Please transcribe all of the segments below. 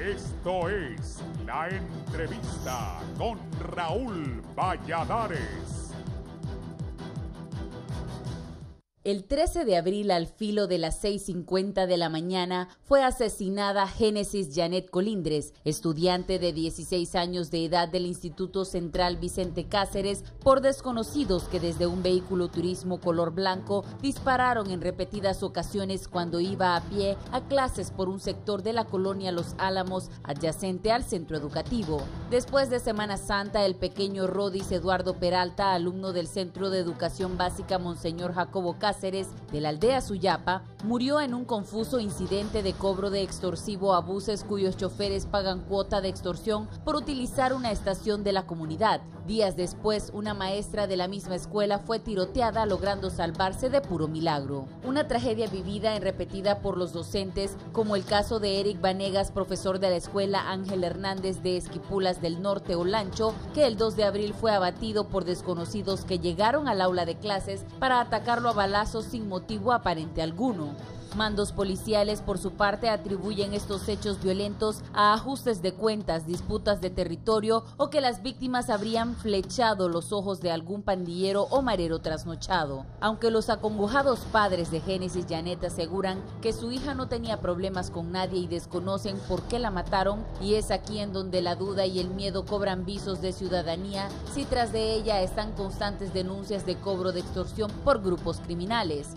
Esto es La Entrevista con Raúl Valladares. El 13 de abril, al filo de las 6:50 de la mañana, fue asesinada Génesis Janet Colindres, estudiante de 16 años de edad del Instituto Central Vicente Cáceres, por desconocidos que desde un vehículo turismo color blanco dispararon en repetidas ocasiones cuando iba a pie a clases por un sector de la colonia Los Álamos, adyacente al centro educativo. Después de Semana Santa, el pequeño Rodis Eduardo Peralta, alumno del Centro de Educación Básica Monseñor Jacobo Cáceres, de la aldea Suyapa, murió en un confuso incidente de cobro de extorsivo a buses cuyos choferes pagan cuota de extorsión por utilizar una estación de la comunidad. Días después, una maestra de la misma escuela fue tiroteada, logrando salvarse de puro milagro. Una tragedia vivida y repetida por los docentes, como el caso de Eric Vanegas, profesor de la escuela Ángel Hernández de Esquipulas del Norte, Olancho, que el 2 de abril fue abatido por desconocidos que llegaron al aula de clases para atacarlo a balazos sin motivo aparente alguno. Mandos policiales, por su parte, atribuyen estos hechos violentos a ajustes de cuentas, disputas de territorio o que las víctimas habrían flechado los ojos de algún pandillero o marero trasnochado. Aunque los acongojados padres de Génesis Janet aseguran que su hija no tenía problemas con nadie y desconocen por qué la mataron, y es aquí en donde la duda y el miedo cobran visos de ciudadanía si tras de ella están constantes denuncias de cobro de extorsión por grupos criminales.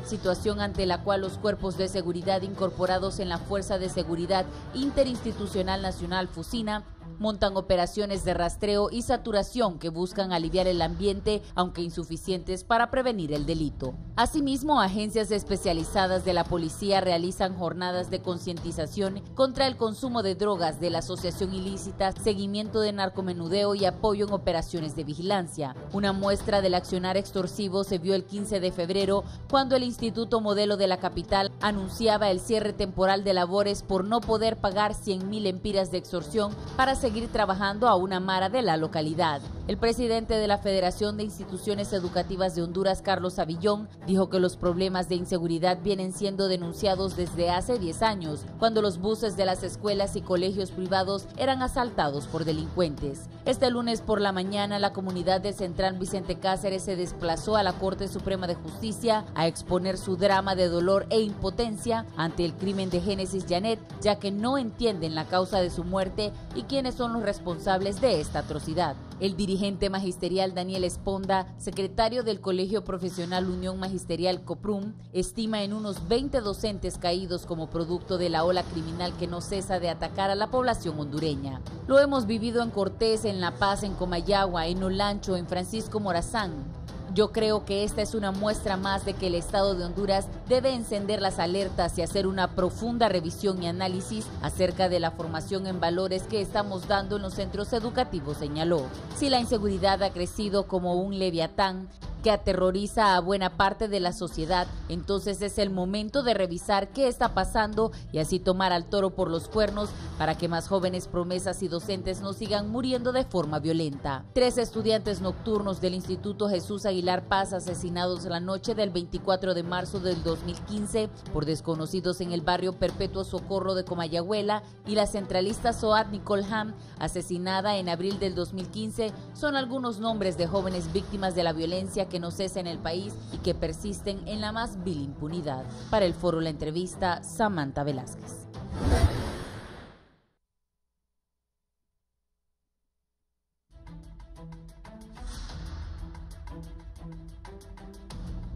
Situación ante la cual los cuerpos de seguridad incorporados en la Fuerza de Seguridad Interinstitucional Nacional FUSINA montan operaciones de rastreo y saturación que buscan aliviar el ambiente, aunque insuficientes para prevenir el delito. Asimismo, agencias especializadas de la policía realizan jornadas de concientización contra el consumo de drogas, de la asociación ilícita, seguimiento de narcomenudeo y apoyo en operaciones de vigilancia. Una muestra del accionar extorsivo se vio el 15 de febrero, cuando el Instituto Modelo de la capital anunciaba el cierre temporal de labores por no poder pagar 100,000 empiras de extorsión para seguir trabajando a una mara de la localidad. El presidente de la Federación de Instituciones Educativas de Honduras, Carlos Avillón, dijo que los problemas de inseguridad vienen siendo denunciados desde hace 10 años, cuando los buses de las escuelas y colegios privados eran asaltados por delincuentes. Este lunes por la mañana, la comunidad de Central Vicente Cáceres se desplazó a la Corte Suprema de Justicia a exponer su drama de dolor e impotencia ante el crimen de Génesis Janet, ya que no entienden la causa de su muerte y quiénes son los responsables de esta atrocidad. El dirigente magisterial Daniel Esponda, secretario del Colegio Profesional Unión Magisterial COPRUM, estima en unos 20 docentes caídos como producto de la ola criminal que no cesa de atacar a la población hondureña. Lo hemos vivido en Cortés, en La Paz, en Comayagua, en Olancho, en Francisco Morazán. Yo creo que esta es una muestra más de que el Estado de Honduras debe encender las alertas y hacer una profunda revisión y análisis acerca de la formación en valores que estamos dando en los centros educativos, señaló. Si la inseguridad ha crecido como un leviatán que aterroriza a buena parte de la sociedad, entonces es el momento de revisar qué está pasando y así tomar al toro por los cuernos para que más jóvenes promesas y docentes no sigan muriendo de forma violenta. 3 estudiantes nocturnos del Instituto Jesús Aguilar Paz asesinados la noche del 24 de marzo del 2015 por desconocidos en el barrio Perpetuo Socorro de Comayagüela, y la centralista Zoat Nicole Ham, asesinada en abril del 2015, son algunos nombres de jóvenes víctimas de la violencia que no cesa en el país y que persisten en la más vil impunidad. Para el Foro La Entrevista, Samantha Velázquez.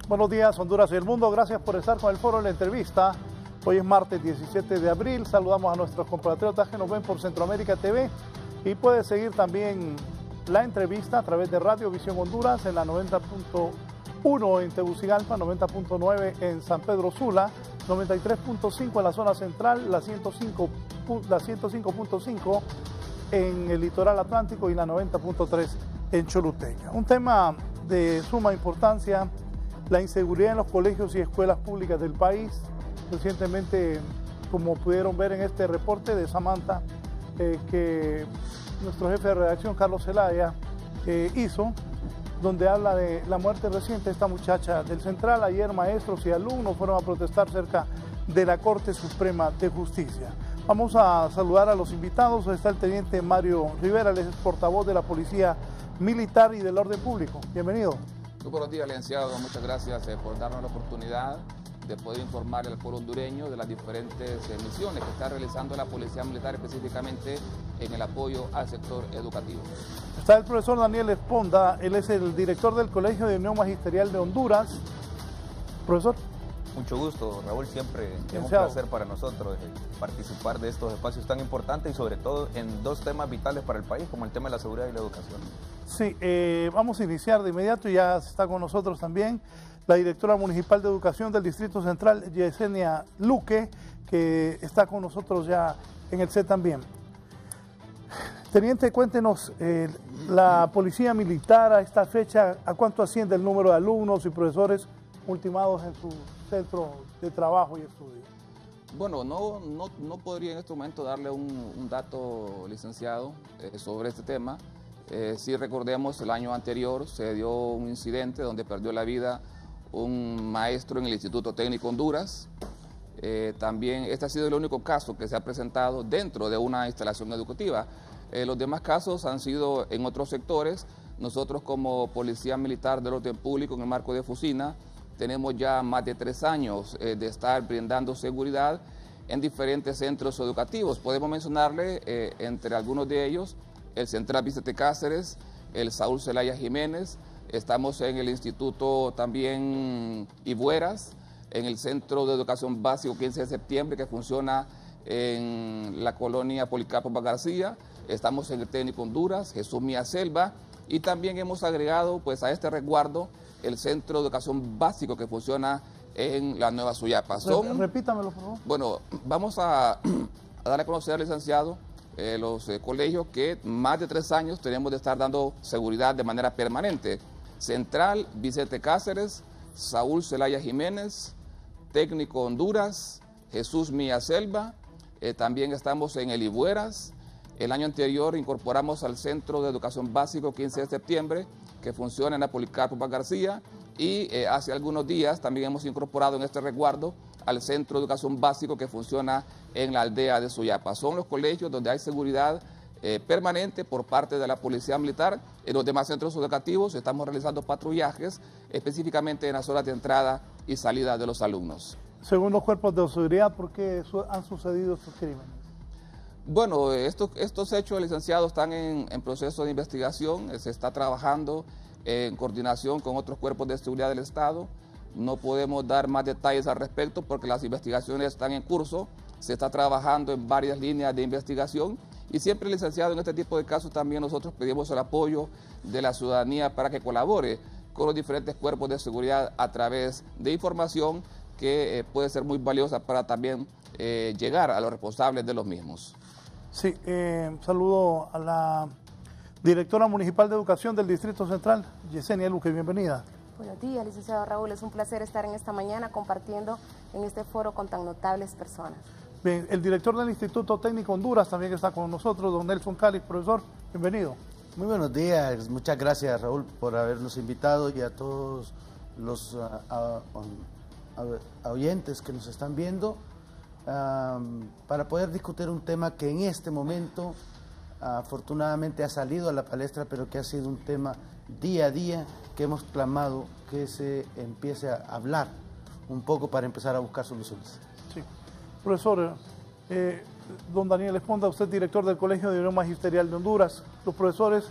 Buenos días, Honduras y el mundo. Gracias por estar con el Foro La Entrevista. Hoy es martes 17 de abril. Saludamos a nuestros compatriotas que nos ven por Centroamérica TV, y puedes seguir también la entrevista a través de Radio Visión Honduras en la 90.1 en Tegucigalpa, 90.9 en San Pedro Sula, 93.5 en la zona central, la 105.5 en el litoral atlántico y la 90.3 en Choluteca. Un tema de suma importancia: la inseguridad en los colegios y escuelas públicas del país. Recientemente, como pudieron ver en este reporte de Samantha, que nuestro jefe de redacción, Carlos Zelaya, hizo, donde habla de la muerte reciente de esta muchacha del Central. Ayer maestros y alumnos fueron a protestar cerca de la Corte Suprema de Justicia. Vamos a saludar a los invitados. Está el teniente Mario Rivera, él es portavoz de la Policía Militar y del Orden Público. Bienvenido. Muy buenos días, licenciado. Muchas gracias por darnos la oportunidad de poder informar al pueblo hondureño de las diferentes misiones que está realizando la Policía Militar, específicamente en el apoyo al sector educativo. Está el profesor Daniel Esponda, él es el director del Colegio de Unión Magisterial de Honduras. Profesor. Mucho gusto, Raúl, siempre es un placer para nosotros participar de estos espacios tan importantes y sobre todo en dos temas vitales para el país, como el tema de la seguridad y la educación. Sí, vamos a iniciar de inmediato, ya está con nosotros también la directora municipal de educación del Distrito Central, Yesenia Luque, que está con nosotros ya en el set también. Teniente, cuéntenos, la Policía Militar a esta fecha, ¿a cuánto asciende el número de alumnos y profesores ultimados en su centro de trabajo y estudio? Bueno, no podría en este momento darle un dato, licenciado, sobre este tema. Si recordemos, el año anterior se dio un incidente donde perdió la vida un maestro en el Instituto Técnico Honduras. También este ha sido el único caso que se ha presentado dentro de una instalación educativa. Los demás casos han sido en otros sectores. Nosotros como Policía Militar del Orden Público en el marco de Fusina tenemos ya más de 3 años de estar brindando seguridad en diferentes centros educativos. Podemos mencionarle entre algunos de ellos el Central Vicente Cáceres, el Saúl Zelaya Jiménez, estamos en el Instituto también Ibueras, en el Centro de Educación Básico 15 de septiembre que funciona en la colonia Policarpo García, estamos en el Técnico Honduras, Jesús Mía Selva, y también hemos agregado pues a este resguardo el Centro de Educación Básico que funciona en la Nueva Suyapa. Repítamelo, por favor. Bueno, vamos a dar a conocer al licenciado los colegios que más de 3 años tenemos de estar dando seguridad de manera permanente. Central Vicente Cáceres, Saúl Zelaya Jiménez, Técnico Honduras, Jesús Mía Selva, también estamos en el Ibueras. El año anterior incorporamos al Centro de Educación Básico 15 de septiembre, que funciona en la Policarpo García, y hace algunos días también hemos incorporado en este resguardo al Centro de Educación Básico que funciona en la aldea de Suyapa. Son los colegios donde hay seguridad permanente por parte de la Policía Militar. En los demás centros educativos estamos realizando patrullajes, específicamente en las horas de entrada y salida de los alumnos. Según los cuerpos de seguridad, ¿por qué han sucedido estos crímenes? Bueno, estos hechos, licenciados, están en proceso de investigación, se está trabajando en coordinación con otros cuerpos de seguridad del Estado. No podemos dar más detalles al respecto porque las investigaciones están en curso, se está trabajando en varias líneas de investigación y siempre, licenciado, en este tipo de casos también nosotros pedimos el apoyo de la ciudadanía para que colabore con los diferentes cuerpos de seguridad a través de información que puede ser muy valiosa para también llegar a los responsables de los mismos. Sí, saludo a la directora municipal de educación del Distrito Central, Yesenia Luque, bienvenida. Buenos días, licenciado Raúl, es un placer estar en esta mañana compartiendo en este foro con tan notables personas. Bien, el director del Instituto Técnico Honduras también está con nosotros, don Nelson Cáliz, profesor, bienvenido. Muy buenos días, muchas gracias Raúl por habernos invitado y a todos los oyentes que nos están viendo para poder discutir un tema que en este momento afortunadamente ha salido a la palestra, pero que ha sido un tema día a día que hemos clamado que se empiece a hablar un poco para empezar a buscar soluciones. Sí. Profesor, don Daniel Esponda, usted director del Colegio de Unión Magisterial de Honduras, los profesores,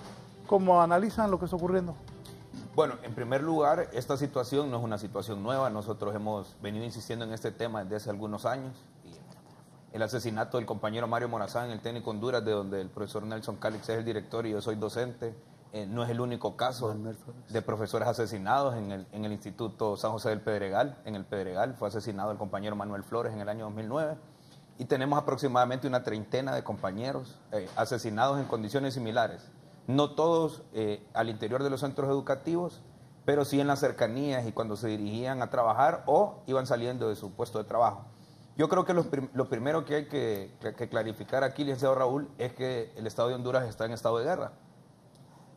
¿cómo analizan lo que está ocurriendo? Bueno, en primer lugar, esta situación no es una situación nueva, nosotros hemos venido insistiendo en este tema desde hace algunos años. El asesinato del compañero Mario Morazán en el Técnico Honduras, de donde el profesor Nelson Cálix es el director y yo soy docente, no es el único caso de profesores asesinados en el Instituto San José del Pedregal. En el Pedregal fue asesinado el compañero Manuel Flores en el año 2009 y tenemos aproximadamente una treintena de compañeros asesinados en condiciones similares. No todos al interior de los centros educativos, pero sí en las cercanías y cuando se dirigían a trabajar o iban saliendo de su puesto de trabajo. Yo creo que lo primero que hay que clarificar aquí, licenciado Raúl, es que el Estado de Honduras está en estado de guerra.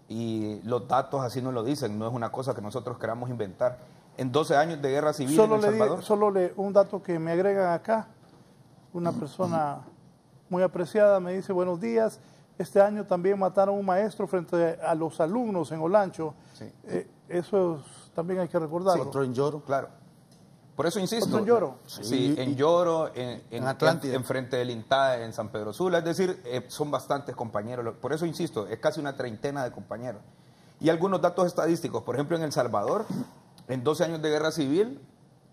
Y los datos así nos lo dicen, no es una cosa que nosotros queramos inventar. En 12 años de guerra civil en El Salvador... un dato que me agregan acá, una persona muy apreciada, me dice buenos días. Este año también mataron a un maestro frente a los alumnos en Olancho. Sí. Eso también hay que recordarlo. Otro en Lloro. Claro. Por eso insisto. ¿Otro en Lloro? Sí, en Lloro, en Atlántida. en frente del INTA, en San Pedro Sula. Es decir, son bastantes compañeros. Por eso insisto, es casi una treintena de compañeros. Y algunos datos estadísticos. Por ejemplo, en El Salvador, en 12 años de guerra civil,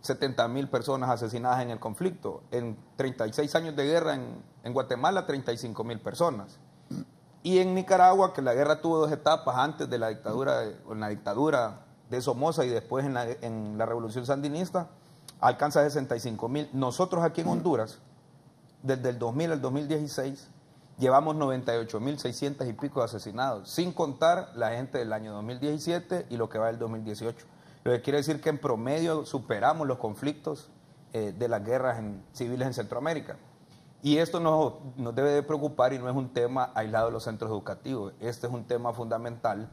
70.000 personas asesinadas en el conflicto. En 36 años de guerra en Guatemala, 35.000 personas. Y en Nicaragua, que la guerra tuvo dos etapas, antes de la dictadura, en la dictadura de Somoza y después en la revolución sandinista, alcanza 65.000. Nosotros aquí en Honduras, desde el 2000 al 2016, llevamos 98.600 y pico de asesinados, sin contar la gente del año 2017 y lo que va del 2018. Lo que quiere decir que en promedio superamos los conflictos de las guerras civiles en Centroamérica. Y esto nos debe de preocupar y no es un tema aislado de los centros educativos. Este es un tema fundamental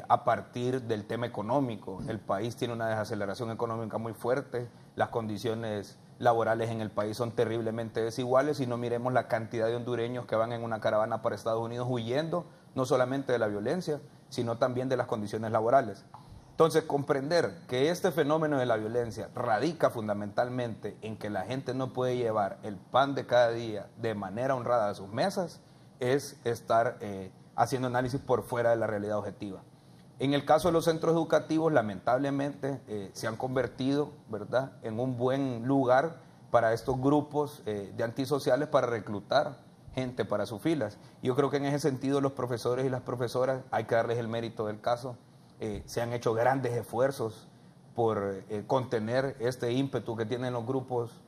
a partir del tema económico. El país tiene una desaceleración económica muy fuerte, las condiciones laborales en el país son terriblemente desiguales y no miremos la cantidad de hondureños que van en una caravana para Estados Unidos huyendo no solamente de la violencia, sino también de las condiciones laborales. Entonces, comprender que este fenómeno de la violencia radica fundamentalmente en que la gente no puede llevar el pan de cada día de manera honrada a sus mesas, es estar haciendo análisis por fuera de la realidad objetiva. En el caso de los centros educativos, lamentablemente, se han convertido, ¿verdad?, en un buen lugar para estos grupos de antisociales para reclutar gente para sus filas. Yo creo que en ese sentido los profesores y las profesoras, hay que darles el mérito del caso, se han hecho grandes esfuerzos por contener este ímpetu que tienen los grupos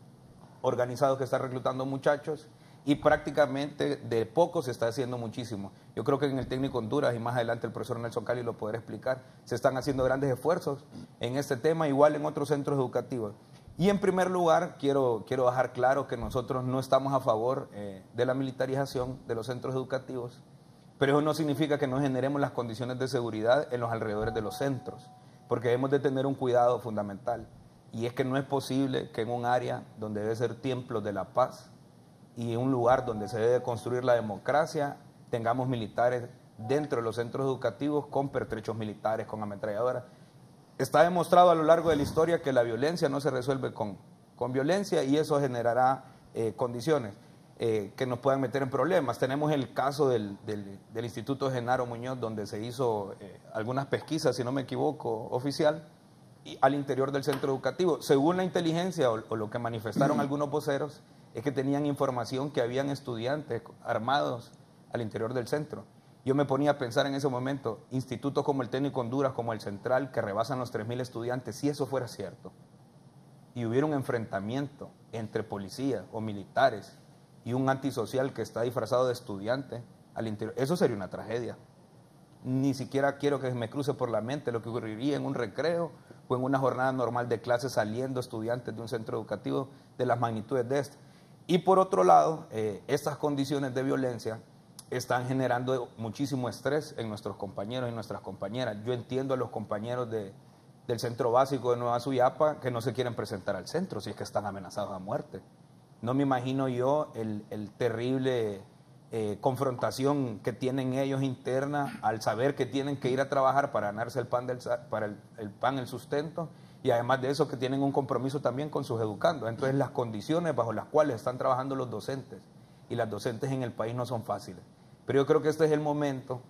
organizados que están reclutando muchachos y prácticamente de poco se está haciendo muchísimo. Yo creo que en el Técnico Honduras, y más adelante el profesor Nelson Cali lo podrá explicar, se están haciendo grandes esfuerzos en este tema, igual en otros centros educativos. Y en primer lugar, quiero dejar claro que nosotros no estamos a favor de la militarización de los centros educativos, pero eso no significa que no generemos las condiciones de seguridad en los alrededores de los centros, porque debemos de tener un cuidado fundamental, y es que no es posible que en un área donde debe ser templo de la paz y un lugar donde se debe construir la democracia, tengamos militares dentro de los centros educativos con pertrechos militares, con ametralladoras. Está demostrado a lo largo de la historia que la violencia no se resuelve con violencia y eso generará condiciones que nos puedan meter en problemas. Tenemos el caso del Instituto Genaro Muñoz, donde se hizo algunas pesquisas, si no me equivoco, oficial, al interior del centro educativo. Según la inteligencia o lo que manifestaron algunos voceros, es que tenían información que habían estudiantes armados al interior del centro. Yo me ponía a pensar en ese momento, institutos como el Técnico Honduras, como el Central, que rebasan los 3.000 estudiantes, si eso fuera cierto, y hubiera un enfrentamiento entre policías o militares y un antisocial que está disfrazado de estudiante al interior, eso sería una tragedia. Ni siquiera quiero que me cruce por la mente lo que ocurriría en un recreo o en una jornada normal de clases saliendo estudiantes de un centro educativo de las magnitudes de este. Y por otro lado, estas condiciones de violencia están generando muchísimo estrés en nuestros compañeros y nuestras compañeras. Yo entiendo a los compañeros del Centro Básico de Nueva Suyapa que no se quieren presentar al centro si es que están amenazados a muerte. No me imagino yo el terrible confrontación que tienen ellos interna al saber que tienen que ir a trabajar para ganarse el pan, el sustento, y además de eso que tienen un compromiso también con sus educandos. Entonces las condiciones bajo las cuales están trabajando los docentes y las docentes en el país no son fáciles. Pero yo creo que este es el momento,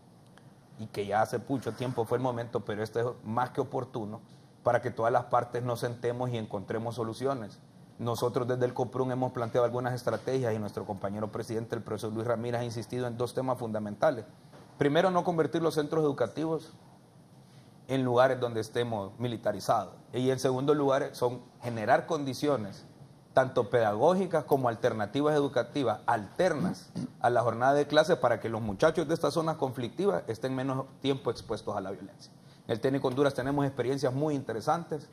y que ya hace mucho tiempo fue el momento, pero este es más que oportuno, para que todas las partes nos sentemos y encontremos soluciones. Nosotros desde el COPRUN hemos planteado algunas estrategias y nuestro compañero presidente, el profesor Luis Ramírez, ha insistido en dos temas fundamentales. Primero, no convertir los centros educativos en lugares donde estemos militarizados. Y en segundo lugar, son generar condiciones, tanto pedagógicas como alternativas educativas, alternas a la jornada de clase para que los muchachos de estas zonas conflictivas estén menos tiempo expuestos a la violencia. En el Técnico Honduras tenemos experiencias muy interesantes,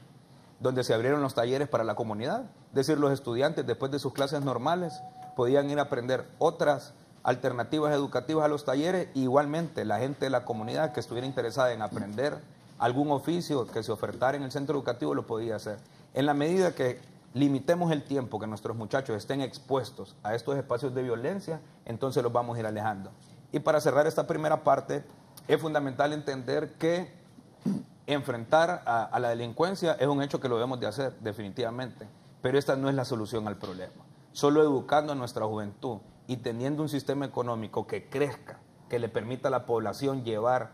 donde se abrieron los talleres para la comunidad. Es decir, los estudiantes después de sus clases normales podían ir a aprender otras alternativas educativas a los talleres, y igualmente la gente de la comunidad que estuviera interesada en aprender algún oficio que se ofertara en el centro educativo lo podía hacer. En la medida que limitemos el tiempo que nuestros muchachos estén expuestos a estos espacios de violencia, entonces los vamos a ir alejando. Y para cerrar esta primera parte, es fundamental entender que enfrentar a la delincuencia es un hecho que lo debemos de hacer, definitivamente, pero esta no es la solución al problema. Solo educando a nuestra juventud y teniendo un sistema económico que crezca, que le permita a la población llevar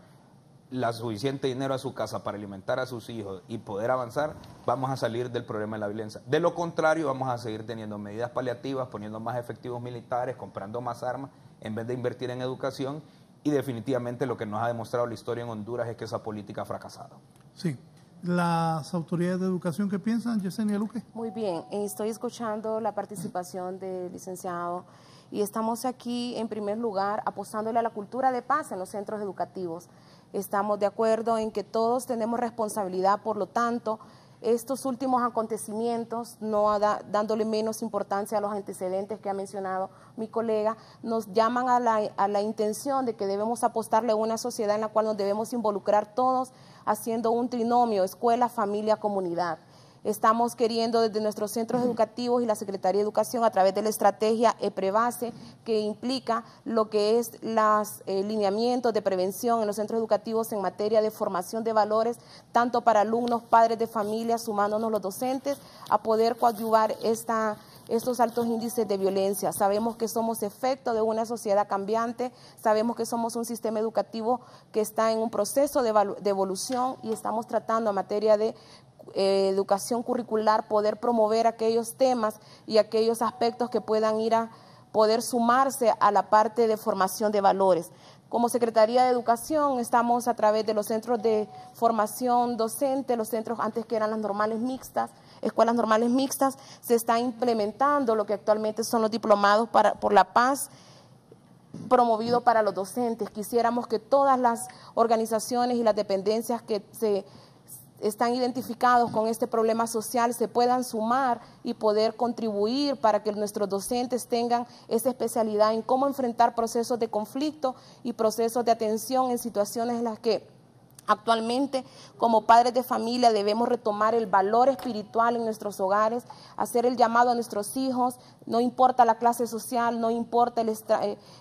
la suficiente dinero a su casa para alimentar a sus hijos y poder avanzar, vamos a salir del problema de la violencia. De lo contrario, vamos a seguir teniendo medidas paliativas, poniendo más efectivos militares, comprando más armas, en vez de invertir en educación, y definitivamente lo que nos ha demostrado la historia en Honduras es que esa política ha fracasado. Sí. ¿Las autoridades de educación qué piensan, Yesenia Luque? Muy bien, estoy escuchando la participación del licenciado y estamos aquí en primer lugar apostándole a la cultura de paz en los centros educativos. Estamos de acuerdo en que todos tenemos responsabilidad, por lo tanto, estos últimos acontecimientos, no dándole menos importancia a los antecedentes que ha mencionado mi colega, nos llaman a la intención de que debemos apostarle a una sociedad en la cual nos debemos involucrar todos haciendo un trinomio, escuela, familia, comunidad. Estamos queriendo desde nuestros centros educativos y la Secretaría de Educación a través de la estrategia EPREVASE, que implica lo que es los lineamientos de prevención en los centros educativos en materia de formación de valores, tanto para alumnos, padres de familia, sumándonos los docentes, a poder coadyuvar estos altos índices de violencia. Sabemos que somos efecto de una sociedad cambiante, sabemos que somos un sistema educativo que está en un proceso de evolución y estamos tratando en materia de educación curricular, poder promover aquellos temas y aquellos aspectos que puedan ir a poder sumarse a la parte de formación de valores. Como Secretaría de Educación estamos a través de los centros de formación docente, los centros antes que eran las normales mixtas, escuelas normales mixtas, se está implementando lo que actualmente son los diplomados por la paz, promovido para los docentes. Quisiéramos que todas las organizaciones y las dependencias que están identificados con este problema social se puedan sumar y poder contribuir para que nuestros docentes tengan esa especialidad en cómo enfrentar procesos de conflicto y procesos de atención en situaciones en las que actualmente, como padres de familia, debemos retomar el valor espiritual en nuestros hogares, hacer el llamado a nuestros hijos, no importa la clase social, no importa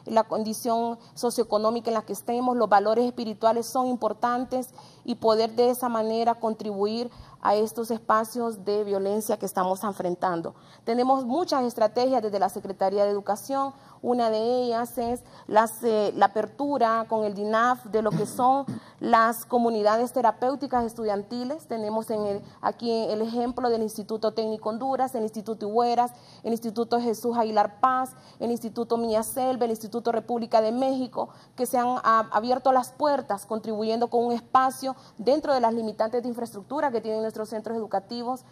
la condición socioeconómica en la que estemos, los valores espirituales son importantes y poder de esa manera contribuir a estos espacios de violencia que estamos enfrentando. Tenemos muchas estrategias desde la Secretaría de Educación, una de ellas es la apertura con el DINAF de lo que son las comunidades terapéuticas estudiantiles. Tenemos aquí el ejemplo del Instituto Técnico Honduras, el Instituto Higueras, el Instituto Jesús Aguilar Paz, el Instituto Milla Selva, el Instituto República de México, que se han abierto las puertas contribuyendo con un espacio dentro de las limitantes de infraestructura que tienen nuestros centros educativos.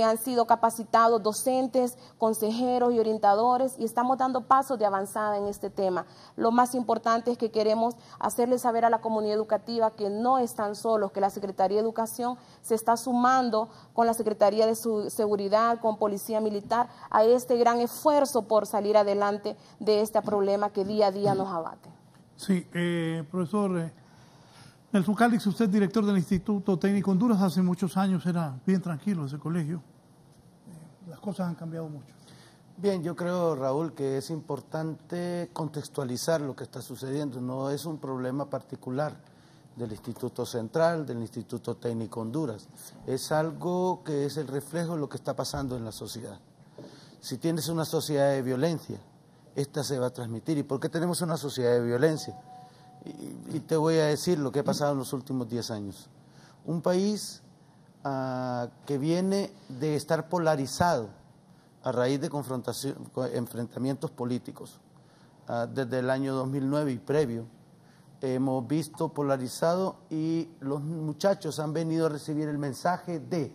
Han sido capacitados docentes, consejeros y orientadores y estamos dando pasos de avanzada en este tema. Lo más importante es que queremos hacerles saber a la comunidad educativa que no están solos, que la Secretaría de Educación se está sumando con la Secretaría de Seguridad, con Policía Militar, a este gran esfuerzo por salir adelante de este problema que día a día nos abate. Sí, profesor Nelson Calix, usted director del Instituto Técnico Honduras, hace muchos años era bien tranquilo ese colegio. Las cosas han cambiado mucho. Bien, yo creo, Raúl, que es importante contextualizar lo que está sucediendo. No es un problema particular del Instituto Central, del Instituto Técnico Honduras. Es algo que es el reflejo de lo que está pasando en la sociedad. Si tienes una sociedad de violencia, esta se va a transmitir. ¿Y por qué tenemos una sociedad de violencia? Y te voy a decir lo que ha pasado en los últimos 10 años. Un país que viene de estar polarizado a raíz de enfrentamientos políticos. Desde el año 2009 y previo, hemos visto polarizado y los muchachos han venido a recibir el mensaje de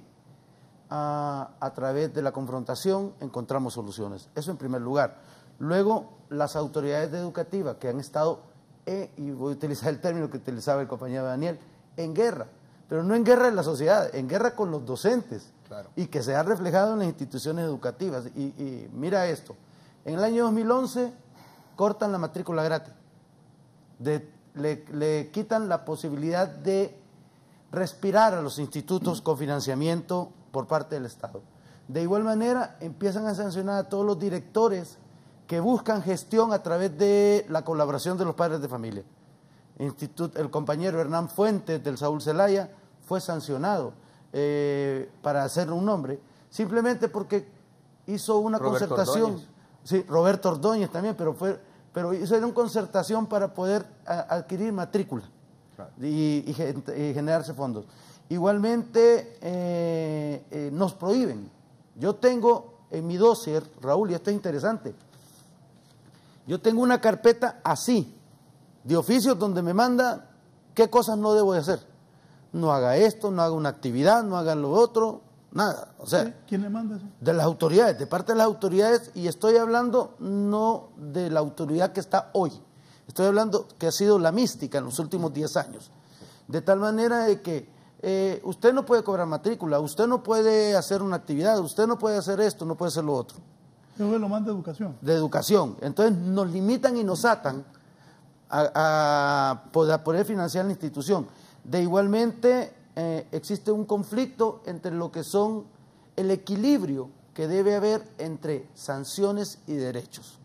a través de la confrontación encontramos soluciones. Eso en primer lugar. Luego, las autoridades educativas que han estado y voy a utilizar el término que utilizaba el compañero Daniel, en guerra, pero no en guerra en la sociedad, en guerra con los docentes, claro, y que se ha reflejado en las instituciones educativas. Y mira esto, en el año 2011 cortan la matrícula gratis, le quitan la posibilidad de respirar a los institutos con financiamiento por parte del Estado. De igual manera, empiezan a sancionar a todos los directores que buscan gestión a través de la colaboración de los padres de familia. El compañero Hernán Fuentes del Saúl Zelaya fue sancionado para hacer un nombre, simplemente porque hizo una concertación. Ordóñez. Sí, Roberto Ordóñez también, pero hizo una concertación para poder adquirir matrícula. Claro. y generarse fondos. Igualmente nos prohíben. Yo tengo en mi dossier, Raúl, y esto es interesante, yo tengo una carpeta así, de oficios donde me manda qué cosas no debo de hacer. No haga esto, no haga una actividad, no haga lo otro, nada. O sea, ¿quién le manda eso? De las autoridades, de parte de las autoridades, y estoy hablando no de la autoridad que está hoy, estoy hablando que ha sido la mística en los últimos 10 años. De tal manera de que usted no puede cobrar matrícula, usted no puede hacer una actividad, usted no puede hacer esto, no puede hacer lo otro. Eso lo manda educación. De educación. Entonces nos limitan y nos atan a poder financiar la institución. De igualmente existe un conflicto entre lo que son el equilibrio que debe haber entre sanciones y derechos.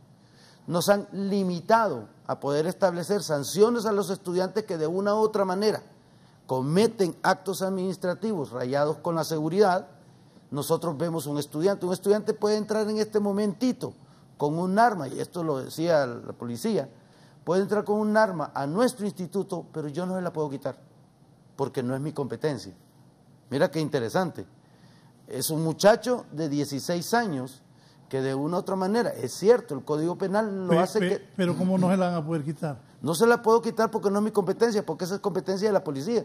Nos han limitado a poder establecer sanciones a los estudiantes que de una u otra manera cometen actos administrativos rayados con la seguridad. Nosotros vemos un estudiante puede entrar en este momentito con un arma, y esto lo decía la policía, puede entrar con un arma a nuestro instituto, pero yo no se la puedo quitar, porque no es mi competencia. Mira qué interesante. Es un muchacho de 16 años que de una u otra manera, es cierto, el Código Penal lo hace que... Pero ¿cómo no se la van a poder quitar? No se la puedo quitar porque no es mi competencia, porque esa es competencia de la policía.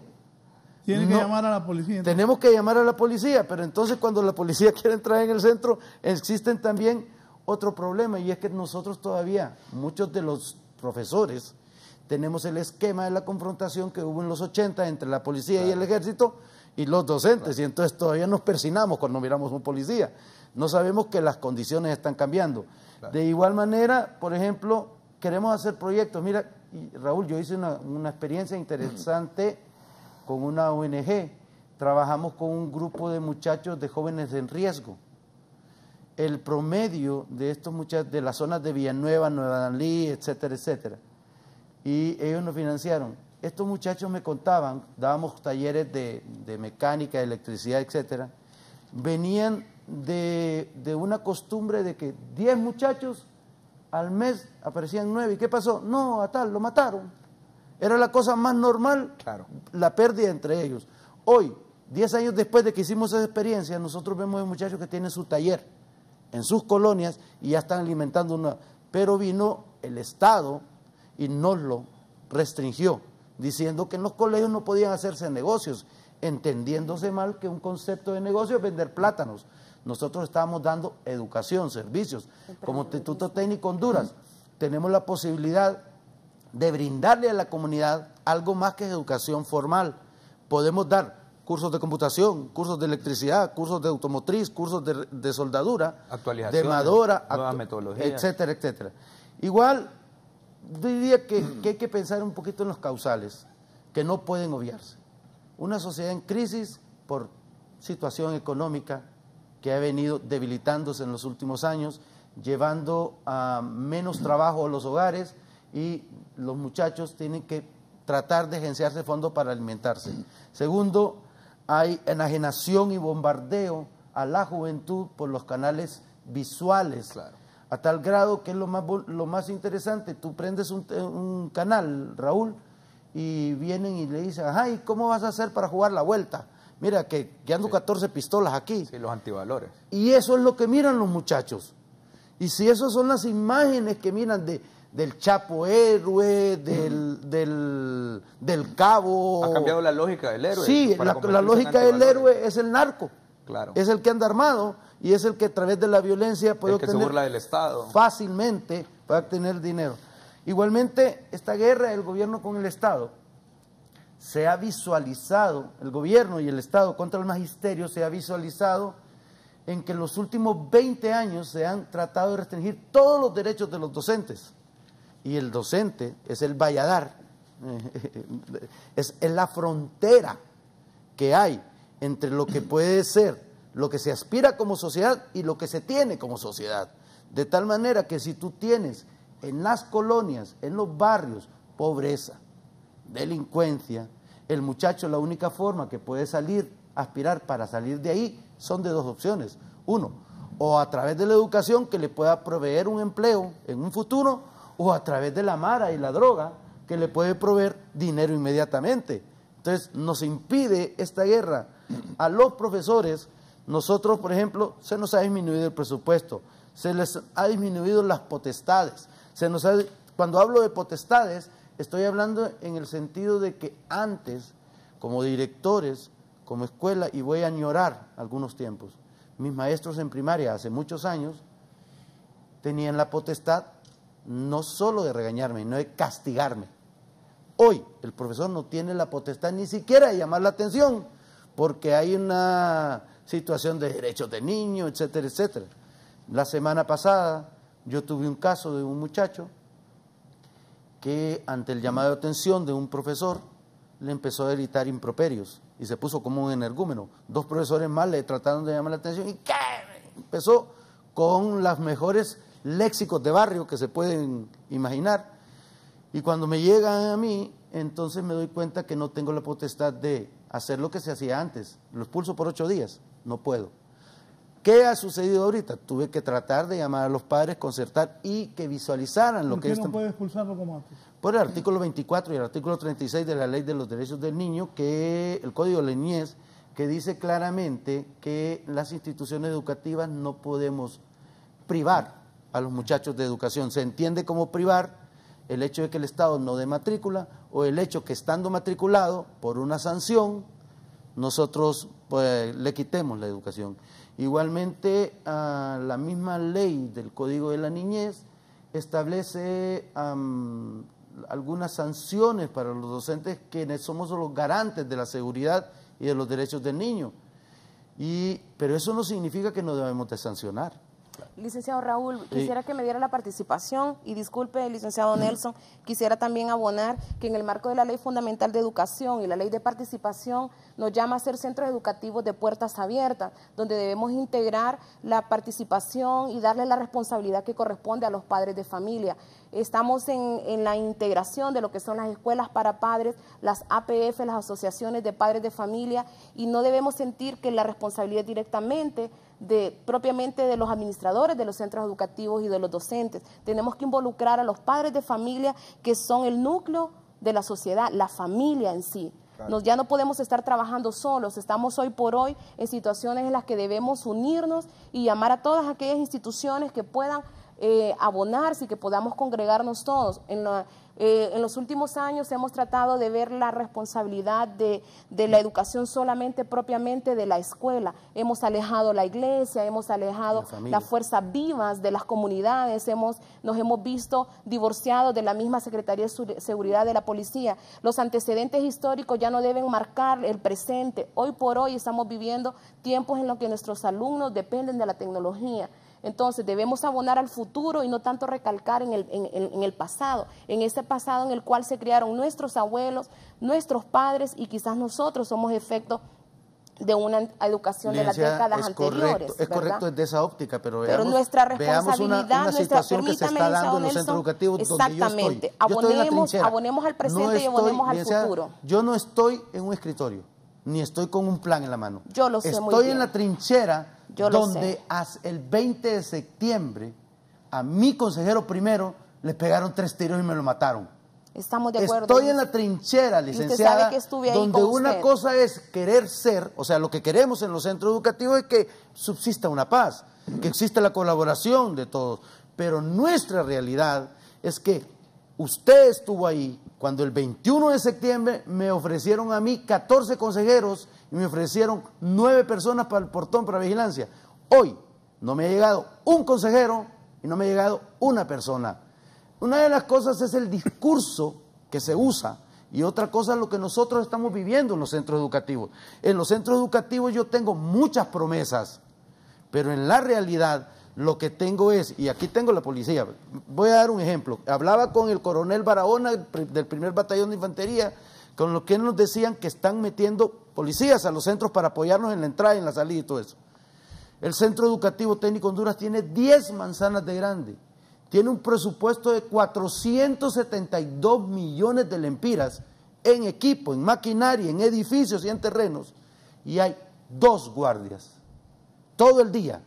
Tienen que llamar a la policía. Entonces. Tenemos que llamar a la policía, pero entonces cuando la policía quiere entrar en el centro, existen también otro problema, y es que nosotros todavía, muchos de los profesores, tenemos el esquema de la confrontación que hubo en los 80 entre la policía y el ejército y los docentes, y entonces todavía nos persinamos cuando miramos a un policía. No sabemos que las condiciones están cambiando. De igual manera, por ejemplo, queremos hacer proyectos. Mira, Raúl, yo hice una experiencia interesante con una ONG, trabajamos con un grupo de muchachos, de jóvenes en riesgo. El promedio de estos muchachos, de las zonas de Villanueva, Nueva Danlí, etcétera, etcétera, y ellos nos financiaron. Estos muchachos me contaban, dábamos talleres de mecánica, de electricidad, etcétera, venían de una costumbre de que 10 muchachos al mes aparecían 9, ¿y qué pasó? No, a tal, lo mataron. Era la cosa más normal, claro, la pérdida entre ellos. Hoy, 10 años después de que hicimos esa experiencia, nosotros vemos a muchachos que tienen su taller en sus colonias y ya están alimentando una... Pero vino el Estado y nos lo restringió, diciendo que en los colegios no podían hacerse negocios, entendiéndose mal que un concepto de negocio es vender plátanos. Nosotros estábamos dando educación, servicios. Como Instituto Técnico Honduras, tenemos la posibilidad de brindarle a la comunidad algo más que educación formal. Podemos dar cursos de computación, cursos de electricidad, cursos de automotriz, cursos de soldadura, de madera, nuevas metodologías, etcétera, etcétera. Igual, diría que hay que pensar un poquito en los causales, que no pueden obviarse. Una sociedad en crisis por situación económica que ha venido debilitándose en los últimos años, llevando a menos trabajo a los hogares, y los muchachos tienen que tratar de agenciarse fondos para alimentarse. Segundo, hay enajenación y bombardeo a la juventud por los canales visuales, claro, a tal grado que es lo más interesante. Tú prendes un canal, Raúl, y vienen y le dicen, ajá, ¿y cómo vas a hacer para jugar la vuelta? Mira, que ando 14 pistolas aquí. Sí, los antivalores. Y eso es lo que miran los muchachos. Y si esas son las imágenes que miran del Chapo héroe, del Cabo... Ha cambiado la lógica del héroe. Sí, la lógica del héroe es el narco. Claro. Es el que anda armado y es el que a través de la violencia puede obtener... El que se burla del Estado. Fácilmente para obtener dinero. Igualmente, esta guerra del gobierno con el Estado se ha visualizado, el gobierno y el Estado contra el magisterio se ha visualizado en que en los últimos 20 años se han tratado de restringir todos los derechos de los docentes. Y el docente es el valladar, es la frontera que hay entre lo que puede ser lo que se aspira como sociedad y lo que se tiene como sociedad. De tal manera que si tú tienes en las colonias, en los barrios, pobreza, delincuencia, el muchacho, la única forma que puede salir, aspirar para salir de ahí, son de dos opciones. Uno, o a través de la educación que le pueda proveer un empleo en un futuro, o a través de la mara y la droga que le puede proveer dinero inmediatamente. Entonces nos impide esta guerra. A los profesores, nosotros por ejemplo, se nos ha disminuido el presupuesto, se les ha disminuido las potestades. Cuando hablo de potestades, estoy hablando en el sentido de que antes, como directores, como escuela, y voy a añorar algunos tiempos, mis maestros en primaria hace muchos años tenían la potestad no solo de regañarme, sino de castigarme. Hoy el profesor no tiene la potestad ni siquiera de llamar la atención, porque hay una situación de derechos de niño, etcétera, etcétera. La semana pasada yo tuve un caso de un muchacho que ante el llamado de atención de un profesor le empezó a gritar improperios y se puso como un energúmeno. Dos profesores más le trataron de llamar la atención y ¿qué? Empezó con los mejores léxicos de barrio que se pueden imaginar. Y cuando me llegan a mí, entonces me doy cuenta que no tengo la potestad de hacer lo que se hacía antes. Lo expulso por 8 días, no puedo. ¿Qué ha sucedido ahorita? Tuve que tratar de llamar a los padres, concertar y que visualizaran lo que... ¿Por qué no puede expulsarlo como antes? Por el artículo 24 y el artículo 36 de la Ley de los Derechos del Niño, que el Código de la Niñez, que dice claramente que las instituciones educativas no podemos privar a los muchachos de educación. Se entiende como privar el hecho de que el Estado no dé matrícula o el hecho que estando matriculado por una sanción, nosotros pues, le quitemos la educación. Igualmente, la misma ley del Código de la Niñez establece algunas sanciones para los docentes que somos los garantes de la seguridad y de los derechos del niño. Pero eso no significa que no debemos de sancionar. Licenciado Raúl, quisiera que me diera la participación y disculpe, licenciado Nelson, quisiera también abonar que en el marco de la Ley Fundamental de Educación y la Ley de Participación nos llama a ser centros educativos de puertas abiertas, donde debemos integrar la participación y darle la responsabilidad que corresponde a los padres de familia. Estamos en la integración de lo que son las escuelas para padres, las APF, las asociaciones de padres de familia, y no debemos sentir que la responsabilidad directamente propiamente de los administradores de los centros educativos y de los docentes. Tenemos que involucrar a los padres de familia, que son el núcleo de la sociedad, la familia en sí. Claro. Ya no podemos estar trabajando solos, estamos hoy por hoy en situaciones en las que debemos unirnos y llamar a todas aquellas instituciones que puedan abonarse y que podamos congregarnos todos. En los últimos años hemos tratado de ver la responsabilidad de la educación solamente propiamente de la escuela. Hemos alejado la iglesia, hemos alejado las fuerzas vivas de las comunidades, nos hemos visto divorciados de la misma Secretaría de Seguridad de la Policía. Los antecedentes históricos ya no deben marcar el presente. Hoy por hoy estamos viviendo tiempos en los que nuestros alumnos dependen de la tecnología. Entonces debemos abonar al futuro y no tanto recalcar en el pasado, en ese pasado en el cual se criaron nuestros abuelos, nuestros padres, y quizás nosotros somos efecto de una educación de las décadas anteriores. Es correcto desde esa óptica, pero nuestra responsabilidad, una situación que se está dando en los centros educativos donde yo estoy. Abonemos al presente y abonemos al futuro. Yo no estoy en un escritorio, ni estoy con un plan en la mano. Yo lo sé muy bien. Estoy en la trinchera donde el 20 de septiembre a mi consejero primero le pegaron 3 tiros y me lo mataron. Estamos de acuerdo. Estoy en la trinchera, licenciada, donde una cosa es querer ser, o sea, lo que queremos en los centros educativos es que subsista una paz, que exista la colaboración de todos, pero nuestra realidad es que usted estuvo ahí cuando el 21 de septiembre me ofrecieron a mí 14 consejeros y me ofrecieron 9 personas para el portón para vigilancia. Hoy no me ha llegado un consejero y no me ha llegado una persona. Una de las cosas es el discurso que se usa y otra cosa es lo que nosotros estamos viviendo en los centros educativos. En los centros educativos yo tengo muchas promesas, pero en la realidad lo que tengo es, y aquí tengo la policía, voy a dar un ejemplo, hablaba con el coronel Barahona del primer batallón de infantería, con lo que nos decían que están metiendo policías a los centros para apoyarnos en la entrada y en la salida y todo eso. El Centro Educativo Técnico Honduras tiene 10 manzanas de grande. Tiene un presupuesto de 472 millones de lempiras en equipo, en maquinaria, en edificios y en terrenos. Y hay 2 guardias todo el día.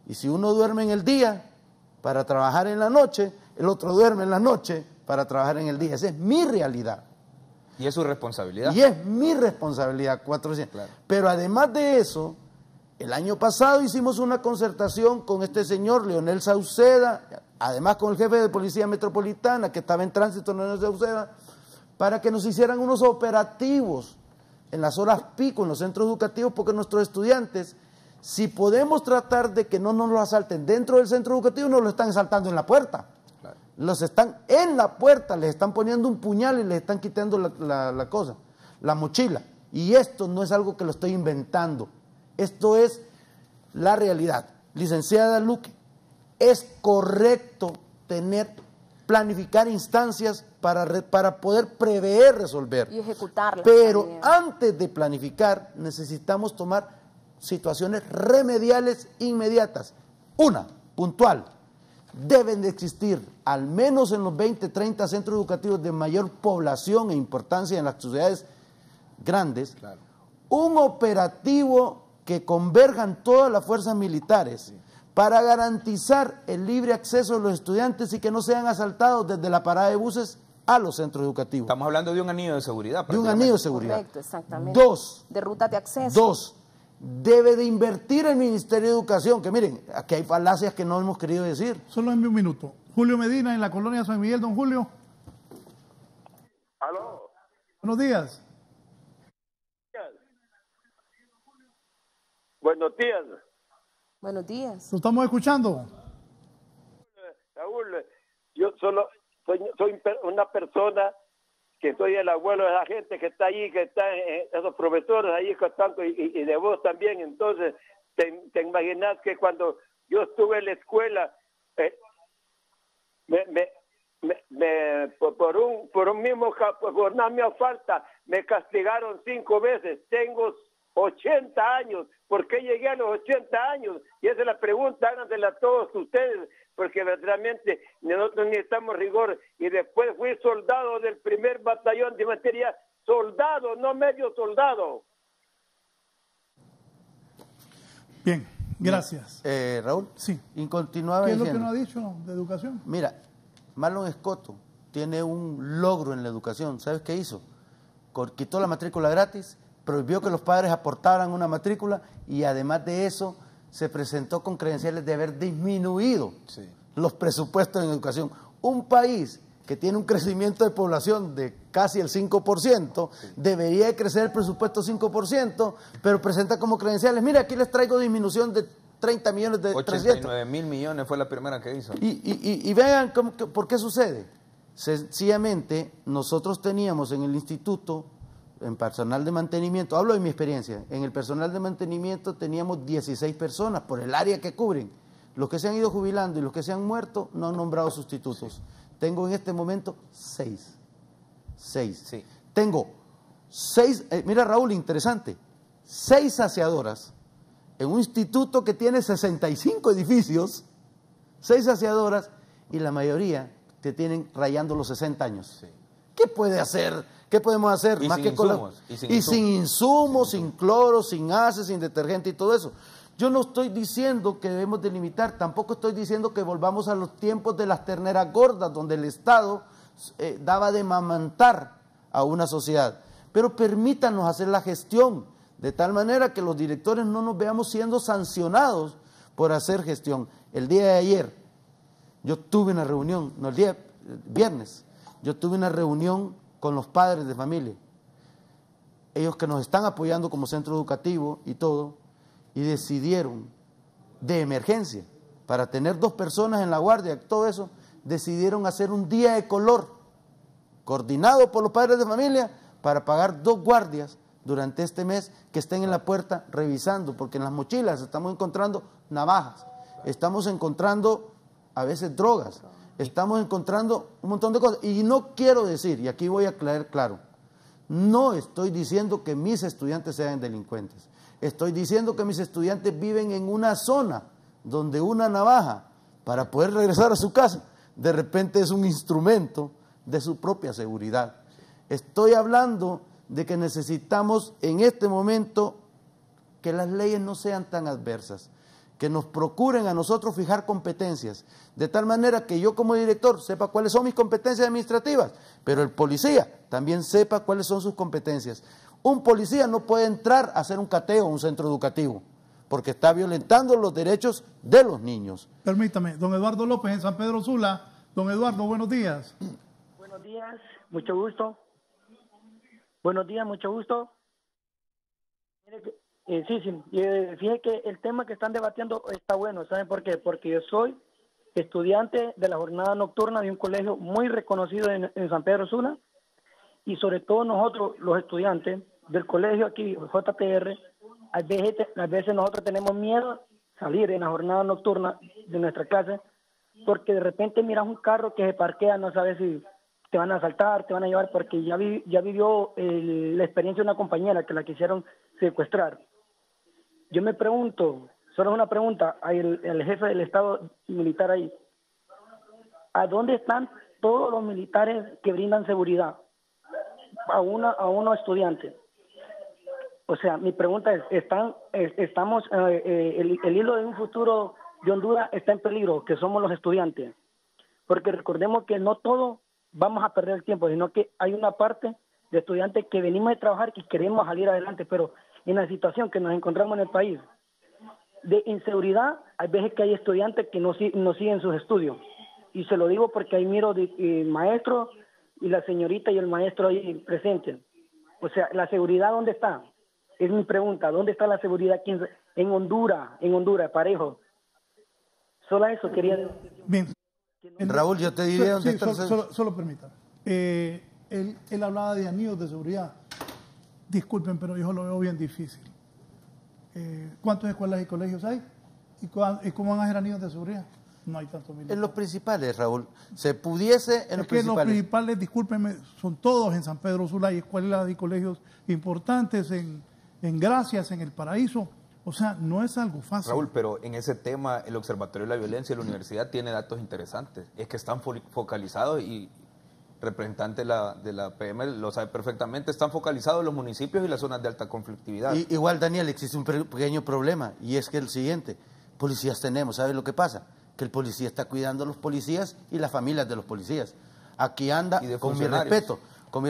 Y si uno duerme en el día para trabajar en la noche, el otro duerme en la noche para trabajar en el día. Esa es mi realidad. Y es su responsabilidad. Y es mi responsabilidad, 400. Claro. Pero además de eso, el año pasado hicimos una concertación con este señor, Leonel Sauceda, además con el jefe de Policía Metropolitana, que estaba en tránsito, Leonel Sauceda, para que nos hicieran unos operativos en las horas pico, en los centros educativos, porque nuestros estudiantes, si podemos tratar de que no nos lo asalten dentro del centro educativo, nos lo están asaltando en la puerta. Claro. Los están en la puerta, les están poniendo un puñal y les están quitando la cosa, la mochila. Y esto no es algo que lo estoy inventando, esto es la realidad. Licenciada Luque, es correcto planificar instancias para poder prever, resolver. Y ejecutarlas. Pero también. antes de planificar necesitamos tomar situaciones remediales inmediatas. Una, puntual, deben de existir, al menos en los 20, 30 centros educativos de mayor población e importancia en las ciudades grandes, claro, un operativo que converjan todas las fuerzas militares para garantizar el libre acceso de los estudiantes y que no sean asaltados desde la parada de buses a los centros educativos. Estamos hablando de un anillo de seguridad. De un anillo de seguridad. Correcto, exactamente. 2. De rutas de acceso. 2. Debe de invertir el Ministerio de Educación, que miren, aquí hay falacias que no hemos querido decir. Solo en un minuto. Julio Medina, en la colonia San Miguel. Don Julio. ¿Aló? Buenos días. Buenos días. Buenos días. Lo estamos escuchando. Raúl, yo solo soy una persona que soy el abuelo de la gente que está allí, que están esos profesores ahí que están, y de vos también. Entonces, te imaginas que cuando yo estuve en la escuela, por una misma falta, me castigaron 5 veces. Tengo 80 años. ¿Por qué llegué a los 80 años? Y esa es la pregunta, hágansela a todos ustedes, porque verdaderamente nosotros necesitamos rigor. Y después fui soldado del primer batallón de infantería, soldado, no medio soldado. Bien, gracias. Raúl, sí. Y continuaba ¿Qué es lo diciendo, que no ha dicho de educación? Mira, Marlon Escoto tiene un logro en la educación. ¿Sabes qué hizo? Quitó la matrícula gratis, prohibió que los padres aportaran una matrícula y además de eso se presentó con credenciales de haber disminuido los presupuestos en educación. Un país que tiene un crecimiento de población de casi el 5%, debería de crecer el presupuesto 5%, pero presenta como credenciales, mira, aquí les traigo disminución de 30 millones de 89.000 millones fue la primera que hizo. Y vean por qué sucede. Sencillamente, nosotros teníamos en el instituto, en personal de mantenimiento, hablo de mi experiencia, en el personal de mantenimiento teníamos 16 personas por el área que cubren. Los que se han ido jubilando y los que se han muerto no han nombrado sustitutos. Tengo en este momento 6. Sí. Tengo 6, mira Raúl, interesante, 6 saciadoras en un instituto que tiene 65 edificios, 6 saciadoras y la mayoría te tienen rayando los 60 años. Sí. ¿Qué puede hacer? ¿Qué podemos hacer? Y más sin que insumos. sin insumos, sin cloro, sin ACE, sin detergente y todo eso. Yo no estoy diciendo que debemos delimitar, tampoco estoy diciendo que volvamos a los tiempos de las terneras gordas, donde el Estado daba de mamantar a una sociedad. Pero permítanos hacer la gestión, de tal manera que los directores no nos veamos siendo sancionados por hacer gestión. El día de ayer, yo tuve una reunión, no, el día viernes, yo tuve una reunión con los padres de familia, ellos que nos están apoyando como centro educativo y todo, y decidieron de emergencia, para tener 2 personas en la guardia, todo eso, decidieron hacer un día de color, coordinado por los padres de familia, para pagar 2 guardias durante este mes que estén en la puerta revisando, porque en las mochilas estamos encontrando navajas, estamos encontrando a veces drogas, estamos encontrando un montón de cosas. Y no quiero decir, y aquí voy a aclarar claro, No estoy diciendo que mis estudiantes sean delincuentes. Estoy diciendo que mis estudiantes viven en una zona donde una navaja, para poder regresar a su casa, de repente es un instrumento de su propia seguridad. Estoy hablando de que necesitamos en este momento que las leyes no sean tan adversas, que nos procuren a nosotros fijar competencias, de tal manera que yo como director sepa cuáles son mis competencias administrativas, pero el policía también sepa cuáles son sus competencias. Un policía no puede entrar a hacer un cateo a un centro educativo, porque está violentando los derechos de los niños. Permítame, don Eduardo López en San Pedro Sula. Don Eduardo, buenos días. Buenos días, mucho gusto. Buenos días, mucho gusto. Fíjate que el tema que están debatiendo está bueno, ¿saben por qué? Porque yo soy estudiante de la jornada nocturna de un colegio muy reconocido en San Pedro Sula, y sobre todo nosotros, los estudiantes del colegio aquí, JTR, a veces nosotros tenemos miedo salir en la jornada nocturna de nuestra clase, porque de repente miras un carro que se parquea, no sabes si te van a asaltar, te van a llevar, porque ya vivió la experiencia de una compañera que la quisieron secuestrar. Yo me pregunto, solo una pregunta, el jefe del Estado militar ahí, ¿a dónde están todos los militares que brindan seguridad a unos estudiantes? O sea, mi pregunta es, el hilo de un futuro de Honduras está en peligro, que somos los estudiantes, porque recordemos que no todos vamos a perder el tiempo, sino que hay una parte de estudiantes que venimos a trabajar y queremos salir adelante, pero en la situación que nos encontramos en el país de inseguridad, hay veces que hay estudiantes que no siguen sus estudios, y se lo digo porque ahí miro de maestro y la señorita y el maestro ahí presentes. O sea, ¿la seguridad dónde está? Es mi pregunta, ¿dónde está la seguridad aquí en Honduras, parejo? Solo eso quería decir. Bien. Raúl, yo te diría dónde está. Solo permítame. Él hablaba de anillos de seguridad. Disculpen, pero yo lo veo bien difícil. ¿Cuántas escuelas y colegios hay? ¿Y cómo van a hacer anillos de seguridad? No hay tanto militar. En los principales, Raúl. Se pudiese en los principales. Los principales, discúlpenme, son todos en San Pedro Sula. Hay escuelas y colegios importantes en Gracias, en El Paraíso. O sea, no es algo fácil. Raúl, pero en ese tema, el Observatorio de la Violencia de la Universidad tiene datos interesantes. Es que están focalizados, y representante de la PM lo sabe perfectamente, están focalizados en los municipios y las zonas de alta conflictividad. Igual, Daniel, existe un pequeño problema, y es que el siguiente, policías tenemos, ¿sabes lo que pasa? Que el policía está cuidando a los policías y las familias de los policías. Aquí anda, con mi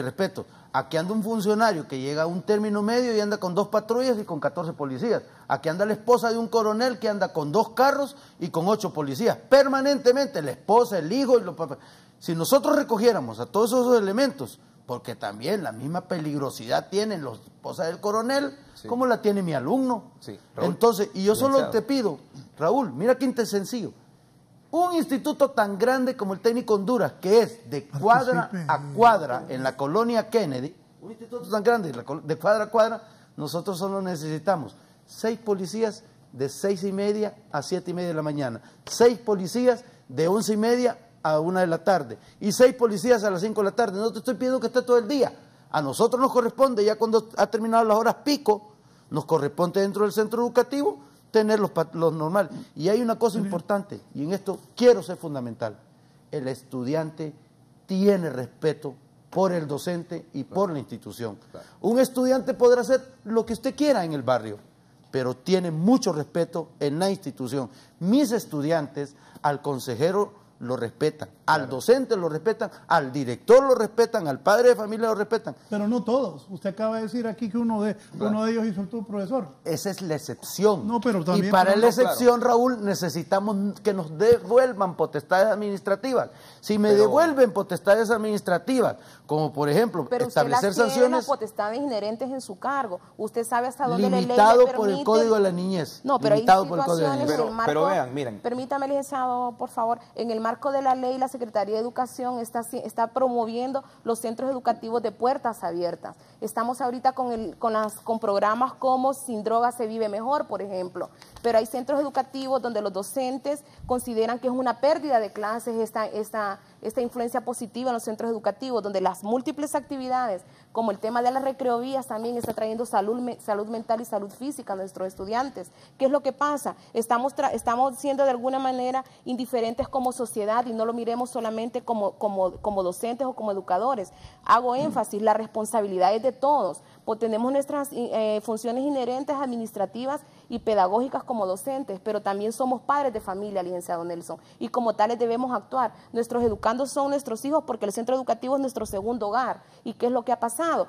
respeto, aquí anda un funcionario que llega a un término medio y anda con 2 patrullas y con 14 policías. Aquí anda la esposa de un coronel que anda con 2 carros y con 8 policías. Permanentemente, la esposa, el hijo y los papás. Si nosotros recogiéramos a todos esos elementos, porque también la misma peligrosidad tienen los esposas del coronel, sí, como la tiene mi alumno. Sí, Raúl, entonces, y yo solo te pido, Raúl, mira qué sencillo. Un instituto tan grande como el Técnico Honduras, que es de cuadra a cuadra en la colonia Kennedy, un instituto tan grande de cuadra a cuadra, nosotros solo necesitamos 6 policías de 6:30 a 7:30 de la mañana, 6 policías de 11:30 a 1 de la tarde y 6 policías a las 5 de la tarde. No te estoy pidiendo que esté todo el día. A nosotros nos corresponde, ya cuando ha terminado las horas pico, nos corresponde dentro del centro educativo tener los normales. Y hay una cosa importante, y en esto quiero ser fundamental: el estudiante tiene respeto por el docente y por la institución. Claro. Un estudiante podrá hacer lo que usted quiera en el barrio, pero tiene mucho respeto en la institución. Mis estudiantes al consejero lo respetan, al docente lo respetan, al director lo respetan, al padre de familia lo respetan. Pero no todos. Usted acaba de decir aquí que uno de ellos insultó a un profesor. Esa es la excepción. No, pero también, y para la excepción, Raúl, necesitamos que nos devuelvan potestades administrativas. Si me devuelven potestades administrativas, como por ejemplo establecer sanciones, las potestades inherentes en su cargo. Usted sabe hasta dónde la ley le limitado permite. por el Código de la Niñez. No, pero hay situaciones en el marco. Pero vean, miren. Permítame, licenciado, por favor. En el marco de la ley, la Secretaría de Educación está promoviendo los centros educativos de puertas abiertas. Estamos ahorita con programas como Sin Drogas se vive mejor, por ejemplo. Pero hay centros educativos donde los docentes consideran que es una pérdida de clases esta influencia positiva en los centros educativos, donde las múltiples actividades, como el tema de las recreovías, también está trayendo salud mental y salud física a nuestros estudiantes. ¿Qué es lo que pasa? Estamos siendo de alguna manera indiferentes como sociedad y no lo miremos solamente como docentes o como educadores. Hago énfasis, la responsabilidad es de todos, pues tenemos nuestras funciones inherentes administrativas y pedagógicas como docentes, pero también somos padres de familia, licenciado Nelson, y como tales debemos actuar. Nuestros educandos son nuestros hijos porque el centro educativo es nuestro segundo hogar. ¿Y qué es lo que ha pasado?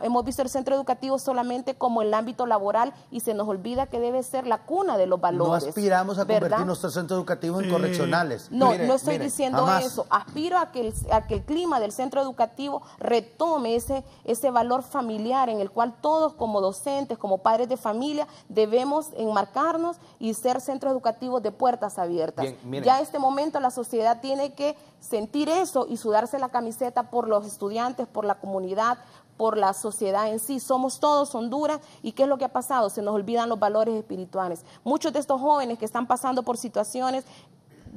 Hemos visto el centro educativo solamente como el ámbito laboral y se nos olvida que debe ser la cuna de los valores. No aspiramos a convertir nuestro centro educativo en correccionales. No, no estoy diciendo eso. Aspiro a que el clima del centro educativo retome ese valor familiar en el cual todos como docentes, como padres de familia, debemos enmarcarnos y ser centros educativos de puertas abiertas. Bien, ya en este momento la sociedad tiene que sentir eso y sudarse la camiseta por los estudiantes, por la comunidad, por la sociedad en sí. Somos todos Honduras. ¿Y qué es lo que ha pasado? Se nos olvidan los valores espirituales. Muchos de estos jóvenes que están pasando por situaciones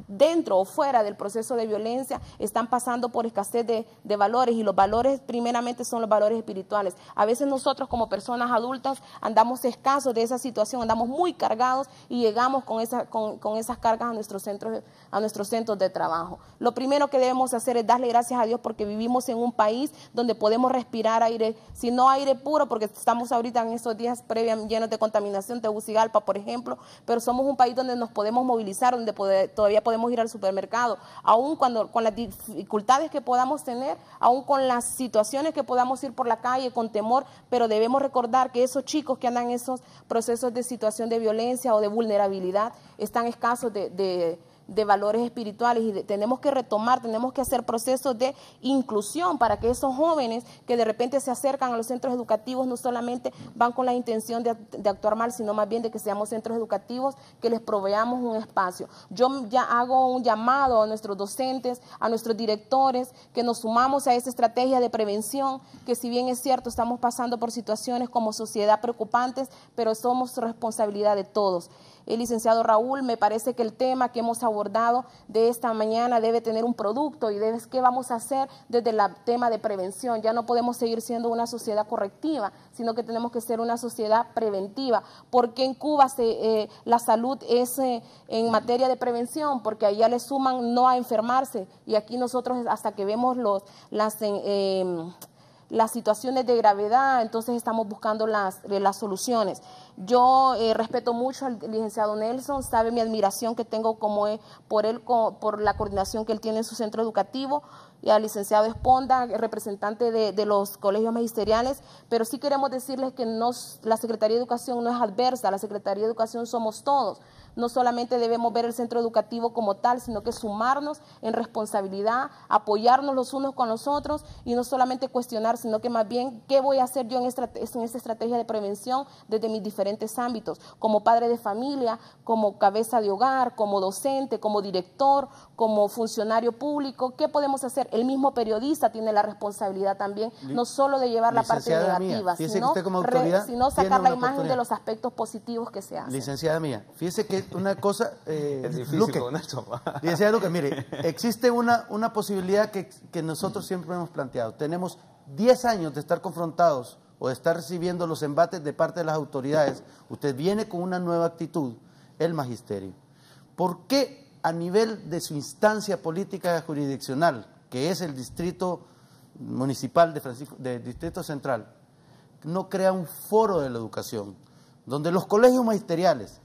dentro o fuera del proceso de violencia, están pasando por escasez de valores, y los valores primeramente son los valores espirituales. A veces nosotros como personas adultas andamos escasos de esa situación, andamos muy cargados y llegamos con esas cargas a nuestros centros de trabajo. Lo primero que debemos hacer es darle gracias a Dios porque vivimos en un país donde podemos respirar aire, si no aire puro, porque estamos ahorita en estos días previos llenos de contaminación, Tegucigalpa por ejemplo, pero somos un país donde nos podemos movilizar, donde todavía podemos ir al supermercado, aún con las dificultades que podamos tener, aún con las situaciones que podamos ir por la calle con temor, pero debemos recordar que esos chicos que andan en esos procesos de situación de violencia o de vulnerabilidad están escasos de valores espirituales y tenemos que retomar, tenemos que hacer procesos de inclusión para que esos jóvenes que de repente se acercan a los centros educativos no solamente van con la intención de actuar mal, sino más bien de que seamos centros educativos que les proveamos un espacio. Yo ya hago un llamado a nuestros docentes, a nuestros directores, que nos sumamos a esa estrategia de prevención, que si bien es cierto estamos pasando por situaciones como sociedad preocupantes, pero somos responsabilidad de todos. El licenciado Raúl, me parece que el tema que hemos abordado de esta mañana debe tener un producto y ¿qué vamos a hacer desde el tema de prevención? Ya no podemos seguir siendo una sociedad correctiva, sino que tenemos que ser una sociedad preventiva. Porque en Cuba la salud es en materia de prevención, porque allá le suman no a enfermarse y aquí nosotros hasta que vemos las situaciones de gravedad, entonces estamos buscando las soluciones. Yo respeto mucho al licenciado Nelson, sabe mi admiración que tengo por él, por la coordinación que él tiene en su centro educativo, y al licenciado Esponda, representante de los colegios magisteriales, pero sí queremos decirles que la Secretaría de Educación no es adversa, la Secretaría de Educación somos todos. No solamente debemos ver el centro educativo como tal, sino que sumarnos en responsabilidad, apoyarnos los unos con los otros y no solamente cuestionar, sino que más bien, ¿qué voy a hacer yo en esta estrategia de prevención desde mis diferentes ámbitos? Como padre de familia, como cabeza de hogar, como docente, como director, como funcionario público, ¿qué podemos hacer? El mismo periodista tiene la responsabilidad también, no solo de llevar la parte negativa, sino sacar la imagen de los aspectos positivos que se hacen. Licenciada mía, fíjese que una cosa, es difícil Luque, con esto. licenciada Luque, mire, existe una posibilidad que nosotros siempre hemos planteado. Tenemos 10 años de estar confrontados o de estar recibiendo los embates de parte de las autoridades. Usted viene con una nueva actitud, el magisterio. ¿Por qué a nivel de su instancia política jurisdiccional, que es el distrito municipal del Distrito Central, no crea un foro de la educación, donde los colegios magisteriales,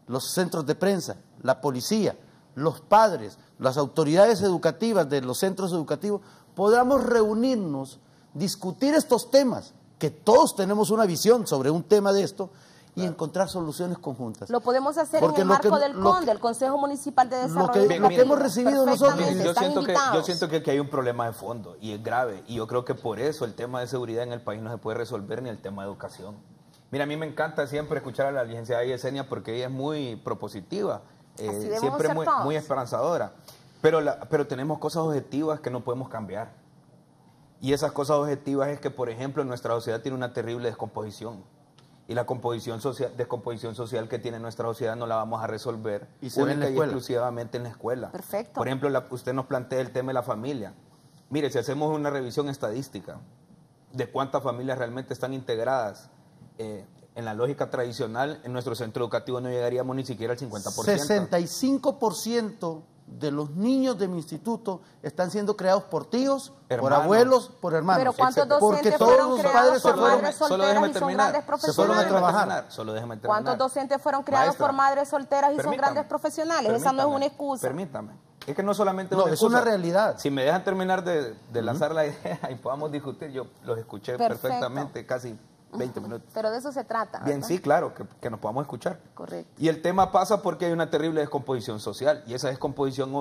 los centros de prensa, la policía, los padres, las autoridades educativas de los centros educativos, podamos reunirnos, discutir estos temas, que todos tenemos una visión sobre un tema de esto, y encontrar soluciones conjuntas? Lo podemos hacer en el marco del Consejo Municipal de Desarrollo. Lo que hemos recibido nosotros. Yo siento que aquí hay un problema de fondo y es grave, y yo creo que por eso el tema de seguridad en el país no se puede resolver, ni el tema de educación. Mira, a mí me encanta siempre escuchar a la licenciada Yesenia porque ella es muy propositiva, siempre muy esperanzadora, pero tenemos cosas objetivas que no podemos cambiar. Y esas cosas objetivas es que, por ejemplo, nuestra sociedad tiene una terrible descomposición. Y la descomposición social que tiene nuestra sociedad no la vamos a resolver y se ve en la escuela. Exclusivamente en la escuela. Perfecto. Por ejemplo, usted nos plantea el tema de la familia. Mire, si hacemos una revisión estadística de cuántas familias realmente están integradas en la lógica tradicional, en nuestro centro educativo no llegaríamos ni siquiera al 50%. 65% de los niños de mi instituto están siendo creados por tíos, hermanos, por abuelos, por hermanos. Pero ¿cuántos docentes todos fueron los creados padres por se fueron, madres solo solteras déjeme y son terminar, grandes se fueron a profesionales? trabajar? Solo déjeme terminar. ¿Cuántos docentes fueron creados Maestra, por madres solteras y son permítame, grandes profesionales? Esa no es una excusa. Permítame. Es que no solamente No, una es excusa. una realidad. Si me dejan terminar de lanzar la idea y podamos discutir, yo los escuché Perfecto. perfectamente, casi 20 minutos. Pero de eso se trata. Bien, ¿verdad? sí, claro, que nos podamos escuchar. Correcto. Y el tema pasa porque hay una terrible descomposición social y esa descomposición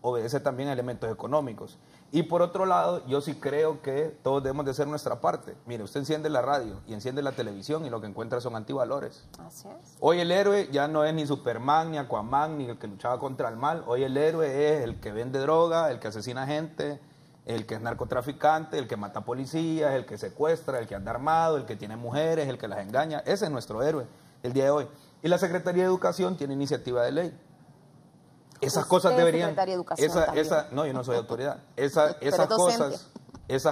obedece también a elementos económicos. Y por otro lado, yo sí creo que todos debemos de hacer nuestra parte. Mire, usted enciende la radio y enciende la televisión y lo que encuentra son antivalores. Así es. Hoy el héroe ya no es ni Superman, ni Aquaman, ni el que luchaba contra el mal. Hoy el héroe es el que vende droga, el que asesina gente, el que es narcotraficante, el que mata policías, el que secuestra, el que anda armado, el que tiene mujeres, el que las engaña. Ese es nuestro héroe el día de hoy. Y la Secretaría de Educación tiene iniciativa de ley. Esas cosas deberían... Secretaría de Educación no, yo no soy autoridad. Esas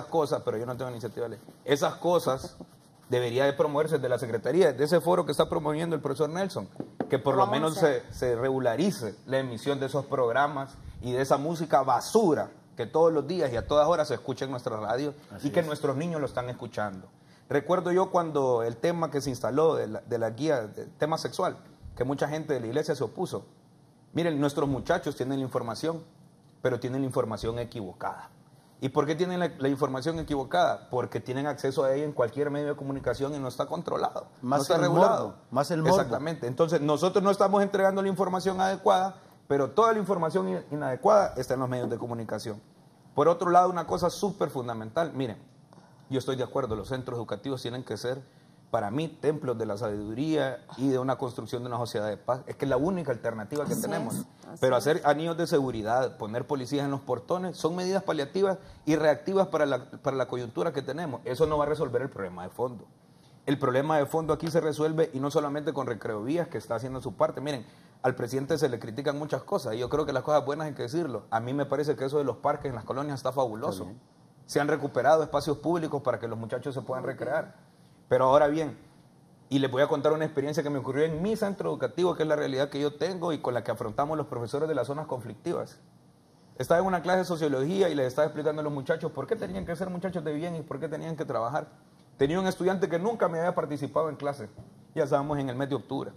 cosas, pero yo no tengo iniciativa de ley. Esas cosas debería de promoverse desde la Secretaría, de ese foro que está promoviendo el profesor Nelson, que por lo menos se regularice la emisión de esos programas y de esa música basura que todos los días y a todas horas se escucha en nuestra radio y que nuestros niños lo están escuchando. Recuerdo yo cuando el tema que se instaló de la guía de tema sexual, que mucha gente de la iglesia se opuso. Miren, nuestros muchachos tienen la información, pero tienen la información equivocada. ¿Y por qué tienen la información equivocada? Porque tienen acceso a ella en cualquier medio de comunicación y no está controlado, no está regulado. Más el morbo. Exactamente. Entonces, nosotros no estamos entregando la información adecuada, pero toda la información inadecuada está en los medios de comunicación. Por otro lado, una cosa súper fundamental, miren, yo estoy de acuerdo, los centros educativos tienen que ser, para mí, templos de la sabiduría y de una construcción de una sociedad de paz. Es que es la única alternativa que tenemos. Pero hacer anillos de seguridad, poner policías en los portones, son medidas paliativas y reactivas para la coyuntura que tenemos. Eso no va a resolver el problema de fondo. El problema de fondo aquí se resuelve, y no solamente con Recreovías, que está haciendo su parte. Miren, al presidente se le critican muchas cosas, y yo creo que las cosas buenas hay que decirlo. A mí me parece que eso de los parques en las colonias está fabuloso. Se han recuperado espacios públicos para que los muchachos se puedan recrear. Pero ahora bien, y les voy a contar una experiencia que me ocurrió en mi centro educativo, que es la realidad que yo tengo y con la que afrontamos los profesores de las zonas conflictivas. Estaba en una clase de sociología y les estaba explicando a los muchachos por qué tenían que ser muchachos de bien y por qué tenían que trabajar. Tenía un estudiante que nunca me había participado en clase, ya estábamos en el mes de octubre,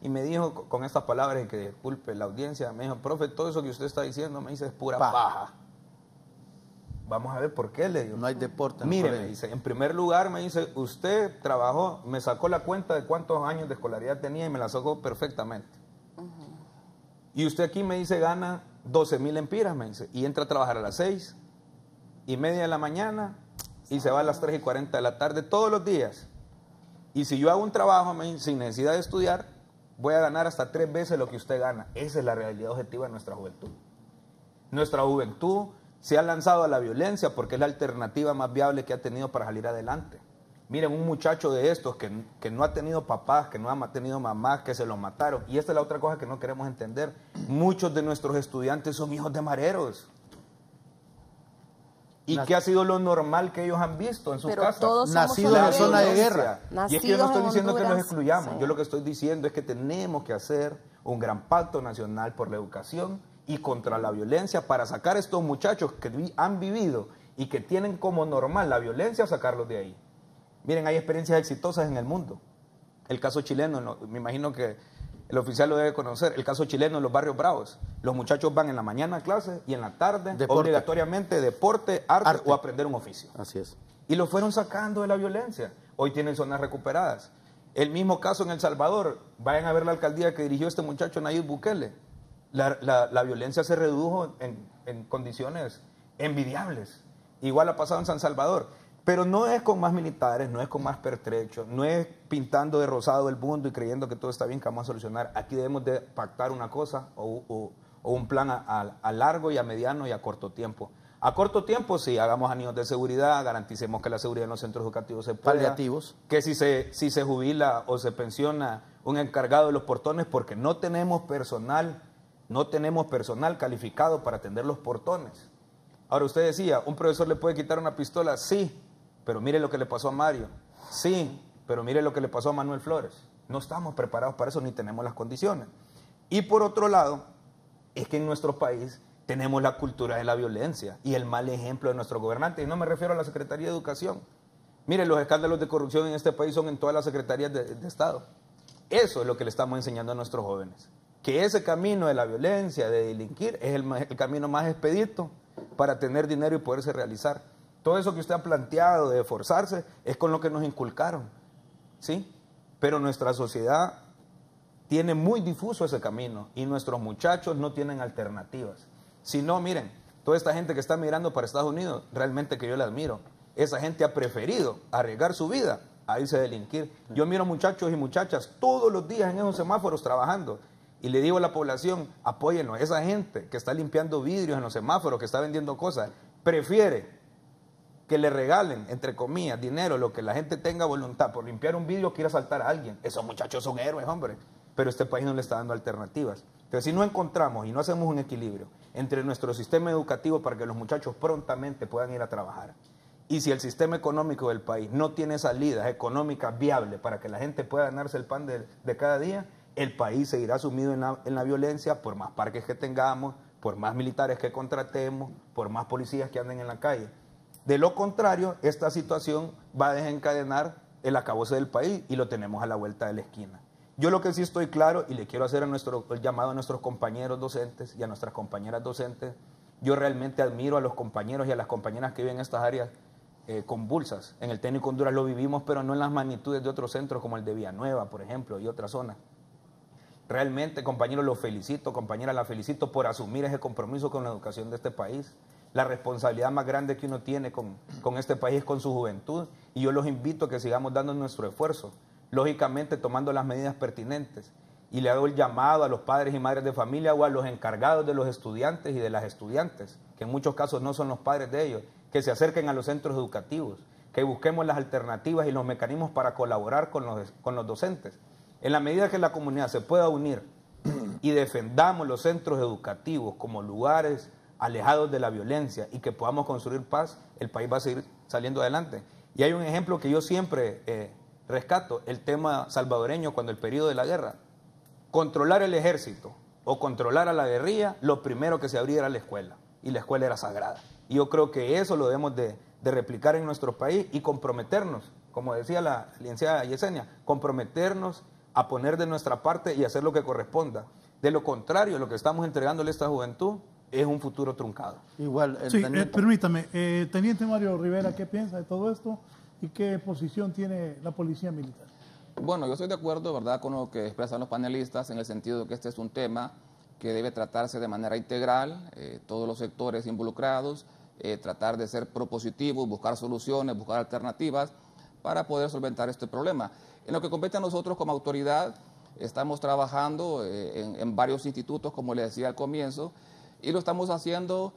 y me dijo con estas palabras, y que disculpe la audiencia, me dijo, profe, todo eso que usted está diciendo, me dice, es pura paja. Vamos a ver por qué, le digo. No hay deporte. Mire, me dice, en primer lugar, me dice, usted trabajó, me sacó la cuenta de cuántos años de escolaridad tenía y me la sacó perfectamente. Y usted aquí me dice, gana 12,000 lempiras, me dice, y entra a trabajar a las 6:30 de la mañana y se va a las 3:40 de la tarde todos los días. Y si yo hago un trabajo sin necesidad de estudiar, voy a ganar hasta 3 veces lo que usted gana. Esa es la realidad objetiva de nuestra juventud. Nuestra juventud se ha lanzado a la violencia porque es la alternativa más viable que ha tenido para salir adelante. Miren, un muchacho de estos que no ha tenido papás, que no ha tenido mamás, que se los mataron. Y esta es la otra cosa que no queremos entender. Muchos de nuestros estudiantes son hijos de mareros. ¿Y qué ha sido lo normal que ellos han visto en sus casas? Nacidos en la zona de guerra. Y es que yo no estoy diciendo que los excluyamos. Yo lo que estoy diciendo es que tenemos que hacer un gran pacto nacional por la educación y contra la violencia para sacar a estos muchachos que han vivido y que tienen como normal la violencia, sacarlos de ahí. Miren, hay experiencias exitosas en el mundo. El caso chileno, me imagino que el oficial lo debe conocer, el caso chileno en los barrios bravos. Los muchachos van en la mañana a clase y en la tarde, obligatoriamente, deporte, arte o aprender un oficio. Así es. Y los fueron sacando de la violencia. Hoy tienen zonas recuperadas. El mismo caso en El Salvador. Vayan a ver la alcaldía que dirigió este muchacho Nayib Bukele. La violencia se redujo en condiciones envidiables. Igual ha pasado en San Salvador. Pero no es con más militares, no es con más pertrechos, no es pintando de rosado el mundo y creyendo que todo está bien que vamos a solucionar. Aquí debemos de pactar una cosa o un plan a largo y a mediano y a corto tiempo. A corto tiempo, sí, hagamos anillos de seguridad, garanticemos que la seguridad en los centros educativos se pueda. Paliativos. Que si se jubila o se pensiona un encargado de los portones, porque no tenemos personal calificado para atender los portones. Ahora, usted decía, ¿un profesor le puede quitar una pistola? Sí, pero mire lo que le pasó a Mario. Sí, pero mire lo que le pasó a Manuel Flores. No estamos preparados para eso ni tenemos las condiciones. Y por otro lado, es que en nuestro país tenemos la cultura de la violencia y el mal ejemplo de nuestros gobernantes. Y no me refiero a la Secretaría de Educación. Miren, los escándalos de corrupción en este país son en todas las secretarías de Estado. Eso es lo que le estamos enseñando a nuestros jóvenes. Que ese camino de la violencia, de delinquir, es el camino más expedito para tener dinero y poderse realizar. Todo eso que usted ha planteado de esforzarse es con lo que nos inculcaron, ¿sí? Pero nuestra sociedad tiene muy difuso ese camino y nuestros muchachos no tienen alternativas. Si no, miren, toda esta gente que está migrando para Estados Unidos, realmente que yo la admiro. Esa gente ha preferido arriesgar su vida a irse a delinquir. Yo miro muchachos y muchachas todos los días en esos semáforos trabajando. Y le digo a la población, apóyennos. Esa gente que está limpiando vidrios en los semáforos, que está vendiendo cosas, prefiere que le regalen, entre comillas, dinero, lo que la gente tenga voluntad por limpiar un vidrio que ir a asaltar a alguien. Esos muchachos son héroes, hombre. Pero este país no le está dando alternativas. Entonces, si no encontramos y no hacemos un equilibrio entre nuestro sistema educativo para que los muchachos prontamente puedan ir a trabajar, y si el sistema económico del país no tiene salidas económicas viables para que la gente pueda ganarse el pan de cada día, el país seguirá sumido en la violencia por más parques que tengamos, por más militares que contratemos, por más policías que anden en la calle. De lo contrario, esta situación va a desencadenar el acabose del país y lo tenemos a la vuelta de la esquina. Yo lo que sí estoy claro, y le quiero hacer el llamado a nuestros compañeros docentes y a nuestras compañeras docentes, yo realmente admiro a los compañeros y a las compañeras que viven en estas áreas convulsas. En el Técnico Honduras lo vivimos, pero no en las magnitudes de otros centros como el de Villanueva, por ejemplo, y otras zonas. Realmente, compañeros, los felicito, compañeras, la felicito por asumir ese compromiso con la educación de este país. La responsabilidad más grande que uno tiene con este país es con su juventud, y yo los invito a que sigamos dando nuestro esfuerzo, lógicamente tomando las medidas pertinentes. Y le hago el llamado a los padres y madres de familia o a los encargados de los estudiantes y de las estudiantes, que en muchos casos no son los padres de ellos, que se acerquen a los centros educativos, que busquemos las alternativas y los mecanismos para colaborar con los docentes. En la medida que la comunidad se pueda unir y defendamos los centros educativos como lugares alejados de la violencia y que podamos construir paz, el país va a seguir saliendo adelante. Y hay un ejemplo que yo siempre rescato, el tema salvadoreño cuando el periodo de la guerra. Controlar el ejército o controlar a la guerrilla, lo primero que se abría era la escuela, y la escuela era sagrada. Y yo creo que eso lo debemos de replicar en nuestro país y comprometernos, como decía la licenciada Yesenia, comprometernos a poner de nuestra parte y hacer lo que corresponda. De lo contrario, lo que estamos entregándole a esta juventud es un futuro truncado. Igual, sí, permítame, Teniente Mario Rivera, ¿qué piensa de todo esto y qué posición tiene la Policía Militar? Bueno, yo estoy de acuerdo, ¿verdad?, con lo que expresan los panelistas en el sentido de que este es un tema que debe tratarse de manera integral, todos los sectores involucrados, tratar de ser propositivos, buscar soluciones, buscar alternativas para poder solventar este problema. En lo que compete a nosotros como autoridad, estamos trabajando en varios institutos, como les decía al comienzo, y lo estamos haciendo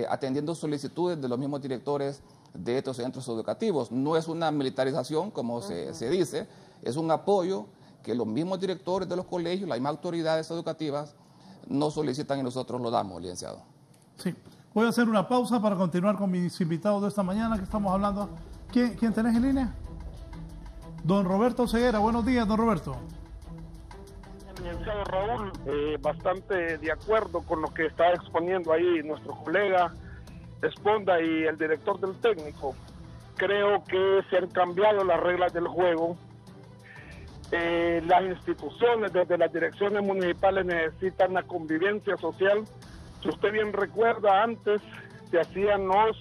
atendiendo solicitudes de los mismos directores de estos centros educativos. No es una militarización, como se dice, es un apoyo que los mismos directores de los colegios, las mismas autoridades educativas, nos solicitan y nosotros lo damos, licenciado. Sí. Voy a hacer una pausa para continuar con mis invitados de esta mañana que estamos hablando. ¿Quién tenés en línea? Don Roberto Ceguera. Buenos días, don Roberto. Licenciado Raúl, bastante de acuerdo con lo que está exponiendo ahí nuestro colega Esponda y el director del técnico. Creo que se han cambiado las reglas del juego. Las instituciones, desde las direcciones municipales, necesitan la convivencia social. Si usted bien recuerda, antes se hacían los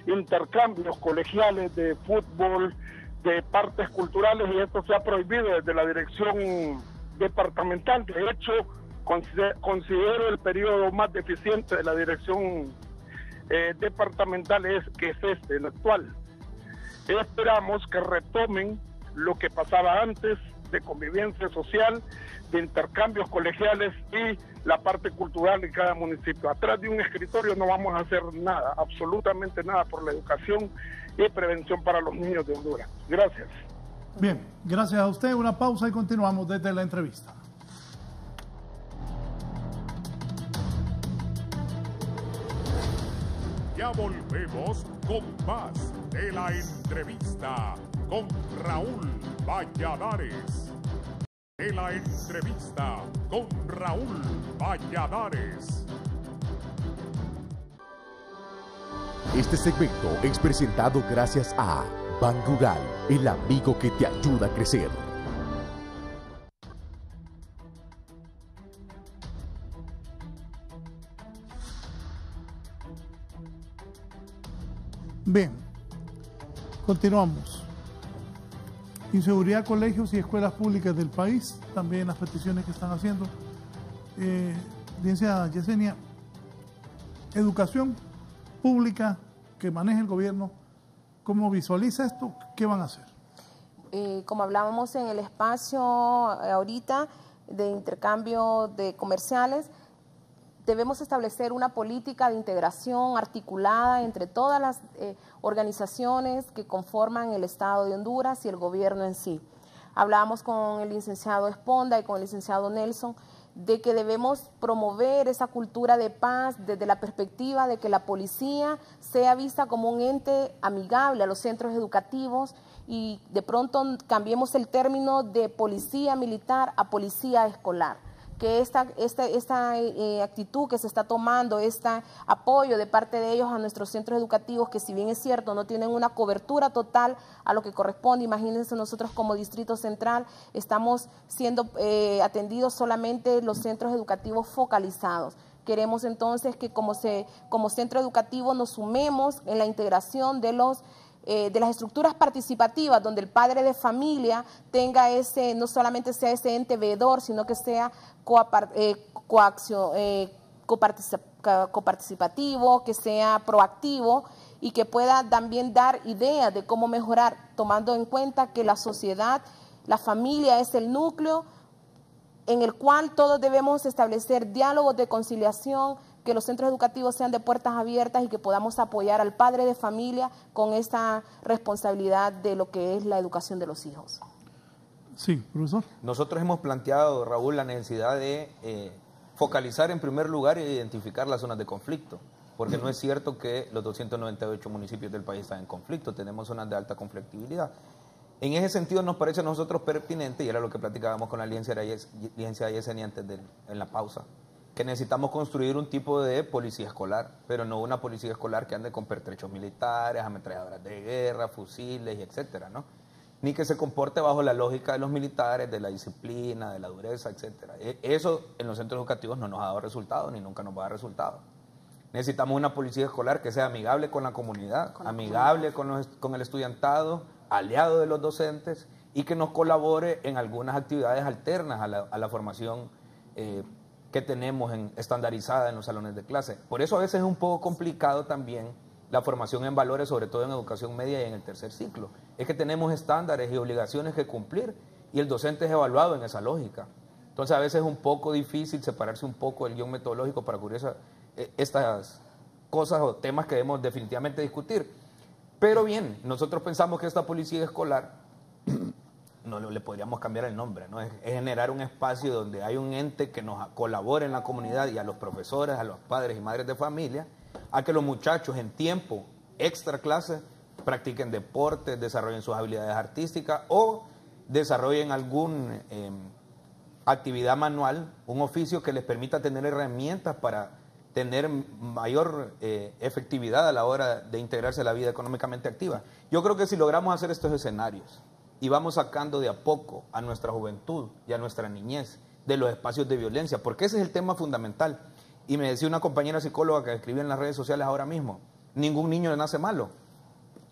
intercambios colegiales de fútbol, de partes culturales, y esto se ha prohibido desde la dirección departamental. De hecho, considero el periodo más deficiente de la dirección departamental es el actual. Esperamos que retomen lo que pasaba antes, de convivencia social, de intercambios colegiales y la parte cultural de cada municipio. Atrás de un escritorio no vamos a hacer nada, absolutamente nada por la educación y prevención para los niños de Honduras. Gracias. Bien, gracias a usted. Una pausa y continuamos desde la entrevista. Ya volvemos con más de la entrevista con Raúl Valladares. De la entrevista con Raúl Valladares. Este segmento es presentado gracias a Ban Rural, el amigo que te ayuda a crecer. Bien, continuamos. Inseguridad, colegios y escuelas públicas del país, también las peticiones que están haciendo. Audiencia Yesenia, educación pública que maneja el gobierno, ¿cómo visualiza esto? ¿Qué van a hacer? Como hablábamos en el espacio ahorita de intercambio de comerciales, debemos establecer una política de integración articulada entre todas las organizaciones que conforman el Estado de Honduras y el gobierno en sí. Hablábamos con el licenciado Esponda y con el licenciado Nelson de que debemos promover esa cultura de paz desde la perspectiva de que la policía sea vista como un ente amigable a los centros educativos y de pronto cambiemos el término de policía militar a policía escolar. Que esta actitud que se está tomando, este apoyo de parte de ellos a nuestros centros educativos, que si bien es cierto, no tienen una cobertura total a lo que corresponde, imagínense nosotros como Distrito Central, estamos siendo atendidos solamente los centros educativos focalizados. Queremos entonces que como centro educativo nos sumemos en la integración de las estructuras participativas, donde el padre de familia tenga no solamente sea ese ente veedor, sino que sea coparticipativo, que sea proactivo y que pueda también dar ideas de cómo mejorar, tomando en cuenta que la sociedad, la familia es el núcleo en el cual todos debemos establecer diálogos de conciliación, que los centros educativos sean de puertas abiertas y que podamos apoyar al padre de familia con esta responsabilidad de lo que es la educación de los hijos. Sí, profesor. Nosotros hemos planteado, Raúl, la necesidad de focalizar en primer lugar e identificar las zonas de conflicto, porque no es cierto que los 298 municipios del país están en conflicto, tenemos zonas de alta conflictividad. En ese sentido nos parece a nosotros pertinente, y era lo que platicábamos con la Audiencia Yesenia antes en la pausa, que necesitamos construir un tipo de policía escolar, pero no una policía escolar que ande con pertrechos militares, ametralladoras de guerra, fusiles, y etcétera, ¿no? Ni que se comporte bajo la lógica de los militares, de la disciplina, de la dureza, etcétera. Eso en los centros educativos no nos ha dado resultados, ni nunca nos va a dar resultados. Necesitamos una policía escolar que sea amigable con la comunidad, amigable con el estudiantado, aliado de los docentes, y que nos colabore en algunas actividades alternas a la formación que tenemos estandarizada en los salones de clase. Por eso a veces es un poco complicado también la formación en valores, sobre todo en educación media y en el tercer ciclo. Es que tenemos estándares y obligaciones que cumplir y el docente es evaluado en esa lógica. Entonces a veces es un poco difícil separarse un poco del guión metodológico para cubrir estas cosas o temas que debemos definitivamente discutir. Pero bien, nosotros pensamos que esta policía escolar, no le podríamos cambiar el nombre, ¿no? Es generar un espacio donde hay un ente que nos colabore en la comunidad y a los profesores, a los padres y madres de familia, a que los muchachos en tiempo extra clase practiquen deportes, desarrollen sus habilidades artísticas o desarrollen alguna actividad manual, un oficio que les permita tener herramientas para tener mayor efectividad a la hora de integrarse a la vida económicamente activa. Yo creo que si logramos hacer estos escenarios y vamos sacando de a poco a nuestra juventud y a nuestra niñez de los espacios de violencia, porque ese es el tema fundamental. Y me decía una compañera psicóloga que escribe en las redes sociales ahora mismo, ningún niño nace malo,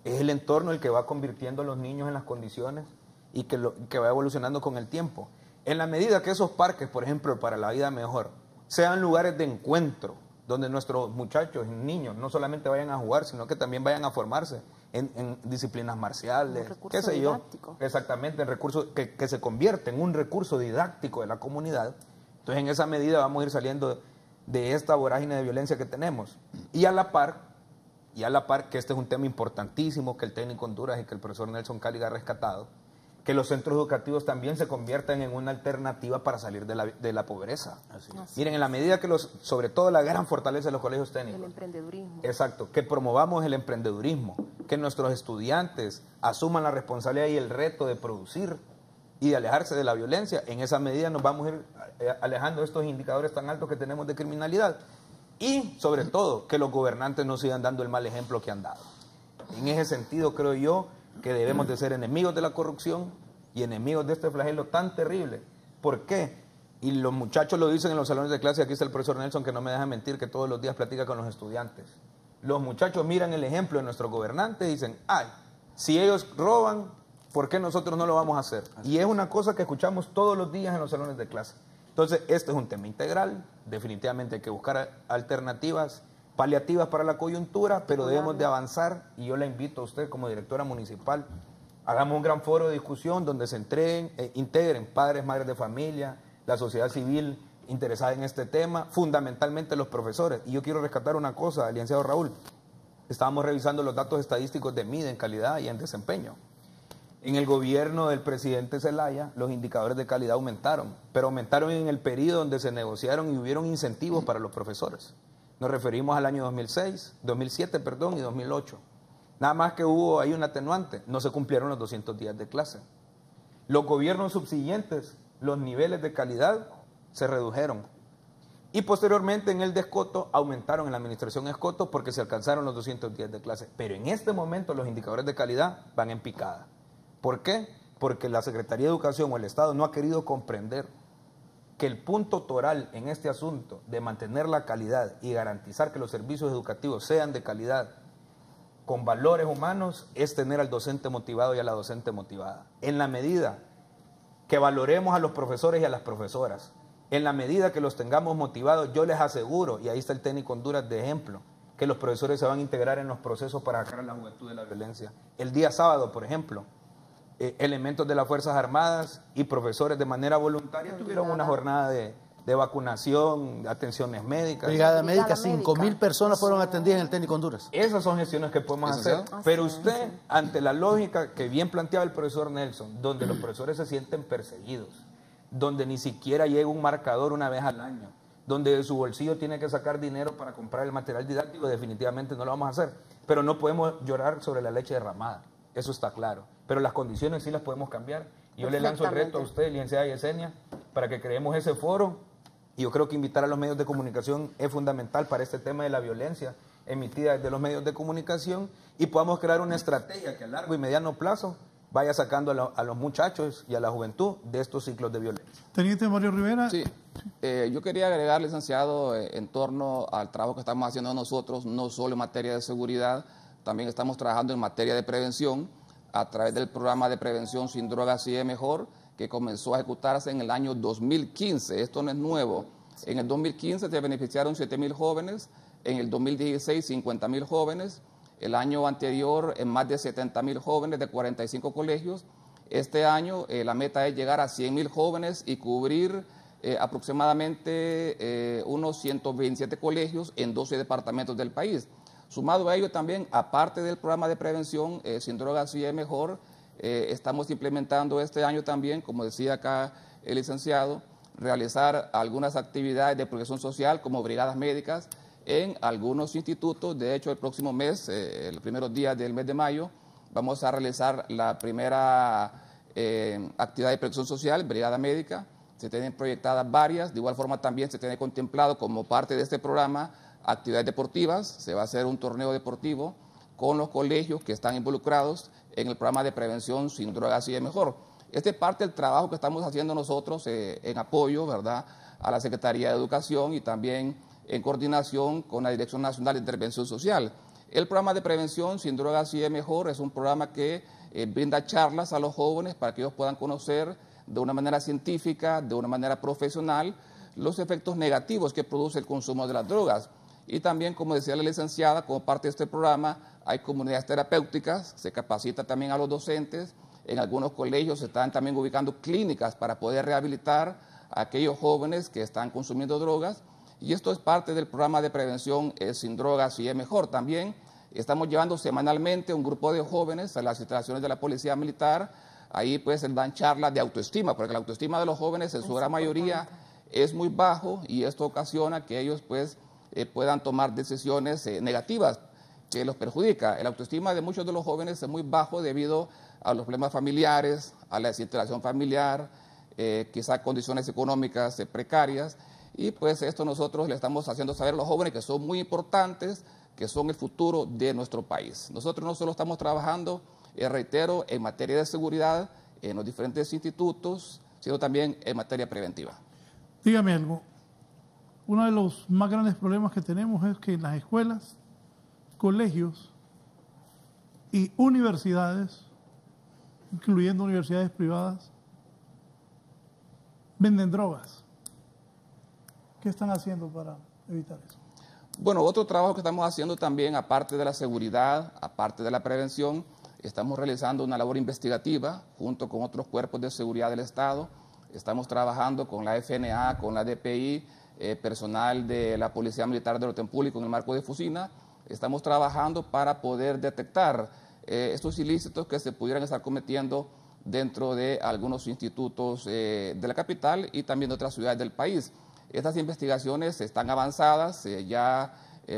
es el entorno el que va convirtiendo a los niños en las condiciones y que va evolucionando con el tiempo. En la medida que esos parques, por ejemplo, para la vida mejor, sean lugares de encuentro, donde nuestros muchachos y niños no solamente vayan a jugar, sino que también vayan a formarse en disciplinas marciales, recurso qué sé yo. didáctico. Exactamente, en recurso que se convierte en un recurso didáctico de la comunidad. Entonces, en esa medida vamos a ir saliendo de esta vorágine de violencia que tenemos. Y a la par, que este es un tema importantísimo que el técnico Honduras y que el profesor Nelson Cáliga ha rescatado, que los centros educativos también se conviertan en una alternativa para salir de la pobreza. Miren, en la medida que sobre todo la gran fortaleza de los colegios técnicos. El emprendedurismo. Exacto, que promovamos el emprendedurismo, que nuestros estudiantes asuman la responsabilidad y el reto de producir y de alejarse de la violencia. En esa medida nos vamos a ir alejando de estos indicadores tan altos que tenemos de criminalidad. Y, sobre todo, que los gobernantes no sigan dando el mal ejemplo que han dado. En ese sentido, creo yo que debemos de ser enemigos de la corrupción y enemigos de este flagelo tan terrible. ¿Por qué? Y los muchachos lo dicen en los salones de clase, aquí está el profesor Nelson que no me deja mentir, que todos los días platica con los estudiantes. Los muchachos miran el ejemplo de nuestros gobernantes y dicen, ay, si ellos roban, ¿por qué nosotros no lo vamos a hacer? Y es una cosa que escuchamos todos los días en los salones de clase. Entonces, este es un tema integral, definitivamente hay que buscar alternativas paliativas para la coyuntura, pero debemos de avanzar, y yo la invito a usted como directora municipal, hagamos un gran foro de discusión donde se integren padres, madres de familia, la sociedad civil interesada en este tema, fundamentalmente los profesores. Y yo quiero rescatar una cosa, licenciado Raúl, estábamos revisando los datos estadísticos de MIDE en calidad y en desempeño. En el gobierno del presidente Zelaya, los indicadores de calidad aumentaron, pero aumentaron en el periodo donde se negociaron y hubieron incentivos para los profesores. Nos referimos al año 2007 y 2008. Nada más que hubo ahí un atenuante, no se cumplieron los 200 días de clase. Los gobiernos subsiguientes, los niveles de calidad se redujeron. Y posteriormente en el de Escoto aumentaron en la administración Escoto porque se alcanzaron los 200 días de clase. Pero en este momento los indicadores de calidad van en picada. ¿Por qué? Porque la Secretaría de Educación o el Estado no ha querido comprender que el punto toral en este asunto de mantener la calidad y garantizar que los servicios educativos sean de calidad con valores humanos es tener al docente motivado y a la docente motivada. En la medida que valoremos a los profesores y a las profesoras, en la medida que los tengamos motivados, yo les aseguro, y ahí está el técnico Honduras de ejemplo, que los profesores se van a integrar en los procesos para sacar a la juventud de la violencia. El día sábado, por ejemplo, elementos de las Fuerzas Armadas y profesores de manera voluntaria tuvieron una jornada de vacunación, de atenciones médicas. Brigada médica, 5.000 personas fueron atendidas en el técnico Honduras. Esas son gestiones que podemos hacer. Pero usted, ante la lógica que bien planteaba el profesor Nelson, donde los profesores se sienten perseguidos, donde ni siquiera llega un marcador una vez al año, donde de su bolsillo tiene que sacar dinero para comprar el material didáctico, definitivamente no lo vamos a hacer. Pero no podemos llorar sobre la leche derramada, eso está claro. Pero las condiciones sí las podemos cambiar. Y yo le lanzo el reto a usted, licenciada Yesenia, para que creemos ese foro. Y yo creo que invitar a los medios de comunicación es fundamental para este tema de la violencia emitida desde los medios de comunicación y podamos crear una estrategia que a largo y mediano plazo vaya sacando a los muchachos y a la juventud de estos ciclos de violencia. Teniente Mario Rivera. Sí, yo quería agregar, licenciado, en torno al trabajo que estamos haciendo nosotros, no solo en materia de seguridad, también estamos trabajando en materia de prevención a través del programa de prevención Sin Drogas Sigue Mejor, que comenzó a ejecutarse en el año 2015. Esto no es nuevo. En el 2015 se beneficiaron 7.000 jóvenes, en el 2016 50.000 jóvenes, el año anterior en más de 70.000 jóvenes de 45 colegios. Este año la meta es llegar a 100.000 jóvenes y cubrir aproximadamente unos 127 colegios en 12 departamentos del país. Sumado a ello también, aparte del programa de prevención Sin Drogas Sigue Mejor, estamos implementando este año también, como decía acá el licenciado, realizar algunas actividades de protección social como brigadas médicas en algunos institutos. De hecho, el próximo mes, los primeros días del mes de mayo, vamos a realizar la primera actividad de protección social, brigada médica. Se tienen proyectadas varias, de igual forma también se tiene contemplado como parte de este programa actividades deportivas. Se va a hacer un torneo deportivo con los colegios que están involucrados en el programa de prevención Sin Drogas Sigue Mejor. Este es parte del trabajo que estamos haciendo nosotros en apoyo, ¿verdad?, a la Secretaría de Educación y también en coordinación con la Dirección Nacional de Intervención Social. El programa de prevención Sin Drogas Sigue Mejor es un programa que brinda charlas a los jóvenes para que ellos puedan conocer de una manera científica, de una manera profesional, los efectos negativos que produce el consumo de las drogas. Y también, como decía la licenciada, como parte de este programa, hay comunidades terapéuticas, se capacita también a los docentes. En algunos colegios se están también ubicando clínicas para poder rehabilitar a aquellos jóvenes que están consumiendo drogas. Y esto es parte del programa de prevención Sin Drogas y es Mejor. También estamos llevando semanalmente un grupo de jóvenes a las instalaciones de la Policía Militar. Ahí pues dan charlas de autoestima, porque la autoestima de los jóvenes en su gran mayoría es muy bajo y esto ocasiona que ellos pues puedan tomar decisiones negativas que los perjudica. La autoestima de muchos de los jóvenes es muy bajo debido a los problemas familiares, a la desintegración familiar, quizás condiciones económicas precarias, y pues esto nosotros le estamos haciendo saber a los jóvenes que son muy importantes, que son el futuro de nuestro país. Nosotros no solo estamos trabajando, reitero, en materia de seguridad en los diferentes institutos, sino también en materia preventiva. Dígame algo, uno de los más grandes problemas que tenemos es que en las escuelas, colegios y universidades, incluyendo universidades privadas, venden drogas. ¿Qué están haciendo para evitar eso? Bueno, otro trabajo que estamos haciendo también, aparte de la seguridad, aparte de la prevención, estamos realizando una labor investigativa junto con otros cuerpos de seguridad del Estado. Estamos trabajando con la FNA, con la DPI, personal de la Policía Militar del Orden Público en el marco de Fusina. Estamos trabajando para poder detectar estos ilícitos que se pudieran estar cometiendo dentro de algunos institutos de la capital y también de otras ciudades del país. Estas investigaciones están avanzadas, ya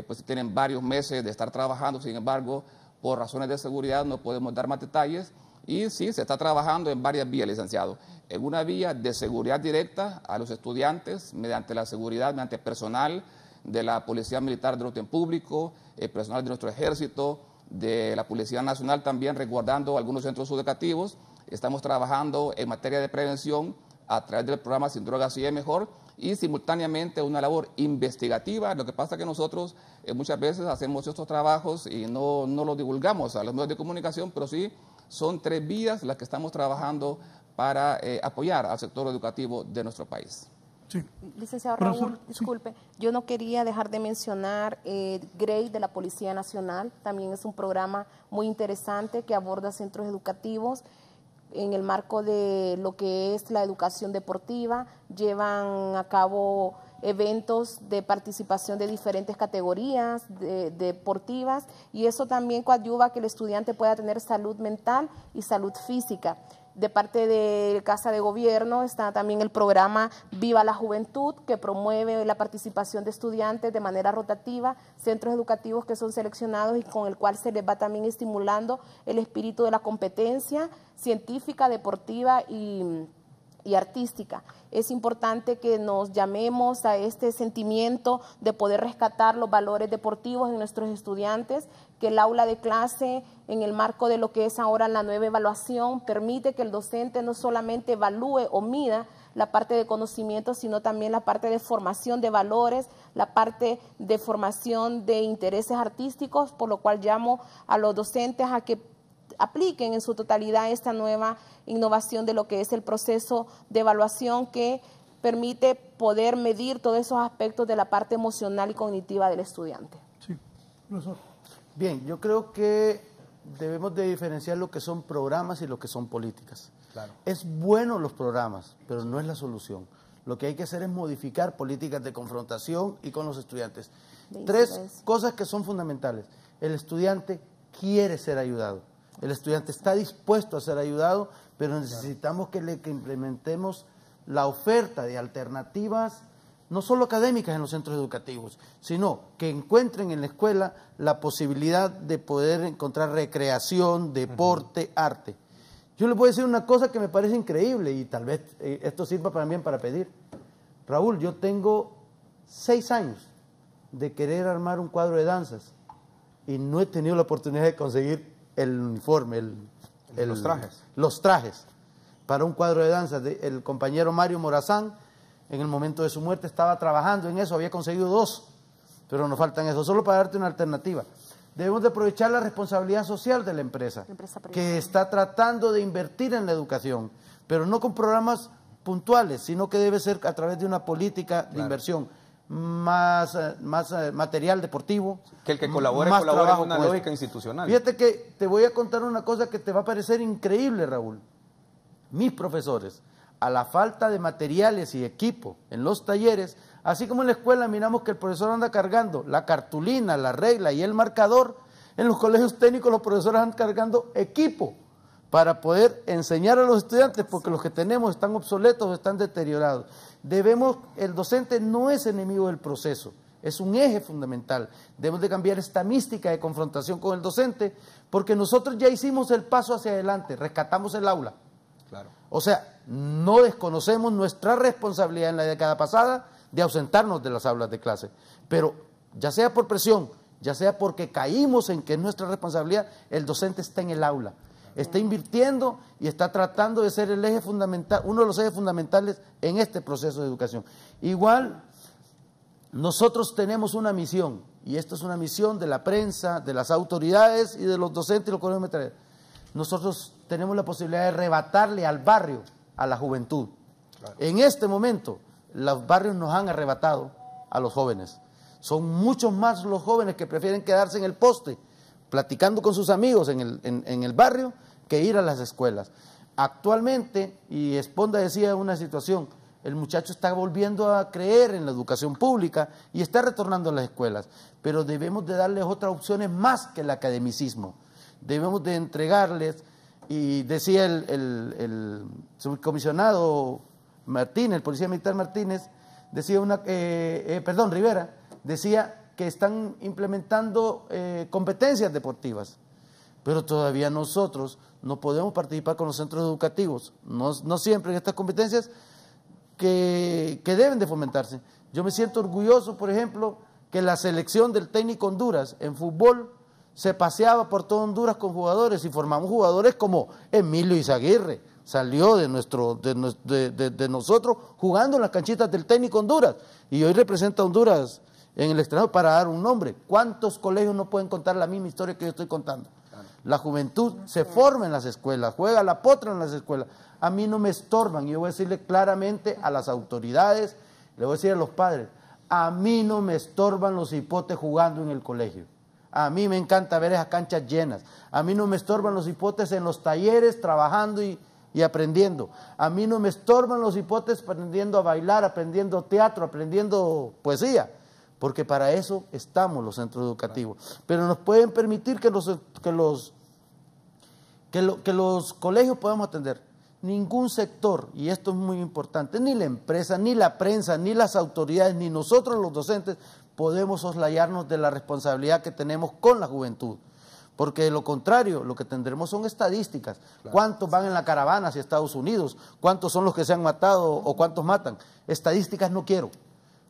pues tienen varios meses de estar trabajando, sin embargo, por razones de seguridad no podemos dar más detalles y sí, se está trabajando en varias vías, licenciado. En una vía de seguridad directa a los estudiantes mediante la seguridad, mediante personal de la Policía Militar del Orden Público, personal de nuestro Ejército, de la Policía Nacional también resguardando algunos centros educativos. Estamos trabajando en materia de prevención a través del programa Sin Drogas y es Mejor y simultáneamente una labor investigativa. Lo que pasa es que nosotros muchas veces hacemos estos trabajos y no los divulgamos a los medios de comunicación, pero sí son 3 vías las que estamos trabajando para apoyar al sector educativo de nuestro país. Sí. Licenciado Raúl, disculpe, yo no quería dejar de mencionar GREY de la Policía Nacional, también es un programa muy interesante que aborda centros educativos en el marco de lo que es la educación deportiva, llevan a cabo eventos de participación de diferentes categorías deportivas y eso también coadyuva a que el estudiante pueda tener salud mental y salud física. De parte de Casa de Gobierno está también el programa Viva la Juventud, que promueve la participación de estudiantes de manera rotativa, centros educativos que son seleccionados y con el cual se les va también estimulando el espíritu de la competencia científica, deportiva y artística. Es importante que nos llamemos a este sentimiento de poder rescatar los valores deportivos en nuestros estudiantes, que el aula de clase, en el marco de lo que es ahora la nueva evaluación, permite que el docente no solamente evalúe o mida la parte de conocimiento, sino también la parte de formación de valores, la parte de formación de intereses artísticos, por lo cual llamo a los docentes a que apliquen en su totalidad esta nueva innovación de lo que es el proceso de evaluación que permite poder medir todos esos aspectos de la parte emocional y cognitiva del estudiante. Sí, profesor. Bien, yo creo que debemos de diferenciar lo que son programas y lo que son políticas. Claro. Es bueno los programas, pero no es la solución. Lo que hay que hacer es modificar políticas de confrontación y con los estudiantes. 3 cosas que son fundamentales. El estudiante quiere ser ayudado. El estudiante está dispuesto a ser ayudado, pero necesitamos que implementemos la oferta de alternativas, no solo académicas en los centros educativos, sino que encuentren en la escuela la posibilidad de poder encontrar recreación, deporte, arte. Yo les voy a decir una cosa que me parece increíble y tal vez esto sirva también para pedir. Raúl, yo tengo 6 años de querer armar un cuadro de danzas y no he tenido la oportunidad de conseguir el uniforme, los trajes para un cuadro de danza. El compañero Mario Morazán, en el momento de su muerte, estaba trabajando en eso, había conseguido 2, pero nos faltan eso. Solo para darte una alternativa. Debemos de aprovechar la responsabilidad social de la empresa que está tratando de invertir en la educación, pero no con programas puntuales, sino que debe ser a través de una política de inversión. más material deportivo. Que el que colabore más colabore en trabajo una con lógica esto. institucional. Fíjate que te voy a contar una cosa que te va a parecer increíble, Raúl. Mis profesores, a la falta de materiales y equipo en los talleres, así como en la escuela miramos que el profesor anda cargando la cartulina, la regla y el marcador, en los colegios técnicos los profesores andan cargando equipo para poder enseñar a los estudiantes, porque los que tenemos están obsoletos, están deteriorados. El docente no es enemigo del proceso, es un eje fundamental. Debemos de cambiar esta mística de confrontación con el docente, porque nosotros ya hicimos el paso hacia adelante, rescatamos el aula. Claro. O sea, no desconocemos nuestra responsabilidad en la década pasada de ausentarnos de las aulas de clase, pero ya sea por presión, ya sea porque caímos en que es nuestra responsabilidad, el docente está en el aula, está invirtiendo y está tratando de ser el eje fundamental, uno de los ejes fundamentales en este proceso de educación. Igual, nosotros tenemos una misión, y esta es una misión de la prensa, de las autoridades y de los docentes y los colegios maestros. Nosotros tenemos la posibilidad de arrebatarle al barrio, a la juventud. Claro. En este momento, los barrios nos han arrebatado a los jóvenes. Son muchos más los jóvenes que prefieren quedarse en el poste, platicando con sus amigos en el barrio, que ir a las escuelas. Actualmente, y Esponda decía una situación, el muchacho está volviendo a creer en la educación pública y está retornando a las escuelas, pero debemos de darles otras opciones más que el academicismo. Debemos de entregarles, y decía el subcomisionado Martínez, el policía militar Martínez, decía Rivera, decía que están implementando competencias deportivas, pero todavía nosotros no podemos participar con los centros educativos, no siempre en estas competencias que deben de fomentarse. Yo me siento orgulloso, por ejemplo, que la selección del Técnico Honduras en fútbol se paseaba por todo Honduras con jugadores y formamos jugadores como Emilio Izaguirre, salió de nosotros jugando en las canchitas del Técnico Honduras y hoy representa a Honduras en el extranjero, para dar un nombre. ¿Cuántos colegios no pueden contar la misma historia que yo estoy contando? La juventud se forma en las escuelas, juega la potra en las escuelas. A mí no me estorban, y yo voy a decirle claramente a las autoridades, le voy a decir a los padres, a mí no me estorban los hipotes jugando en el colegio. A mí me encanta ver esas canchas llenas. A mí no me estorban los hipotes en los talleres trabajando y aprendiendo. A mí no me estorban los hipotes aprendiendo a bailar, aprendiendo teatro, aprendiendo poesía, porque para eso estamos los centros educativos. Pero nos pueden permitir que los colegios podamos atender. Ningún sector, y esto es muy importante, ni la empresa, ni la prensa, ni las autoridades, ni nosotros los docentes, podemos soslayarnos de la responsabilidad que tenemos con la juventud, porque de lo contrario, lo que tendremos son estadísticas. Claro. ¿Cuántos van en la caravana hacia Estados Unidos? ¿Cuántos son los que se han matado o cuántos matan? Estadísticas no quiero.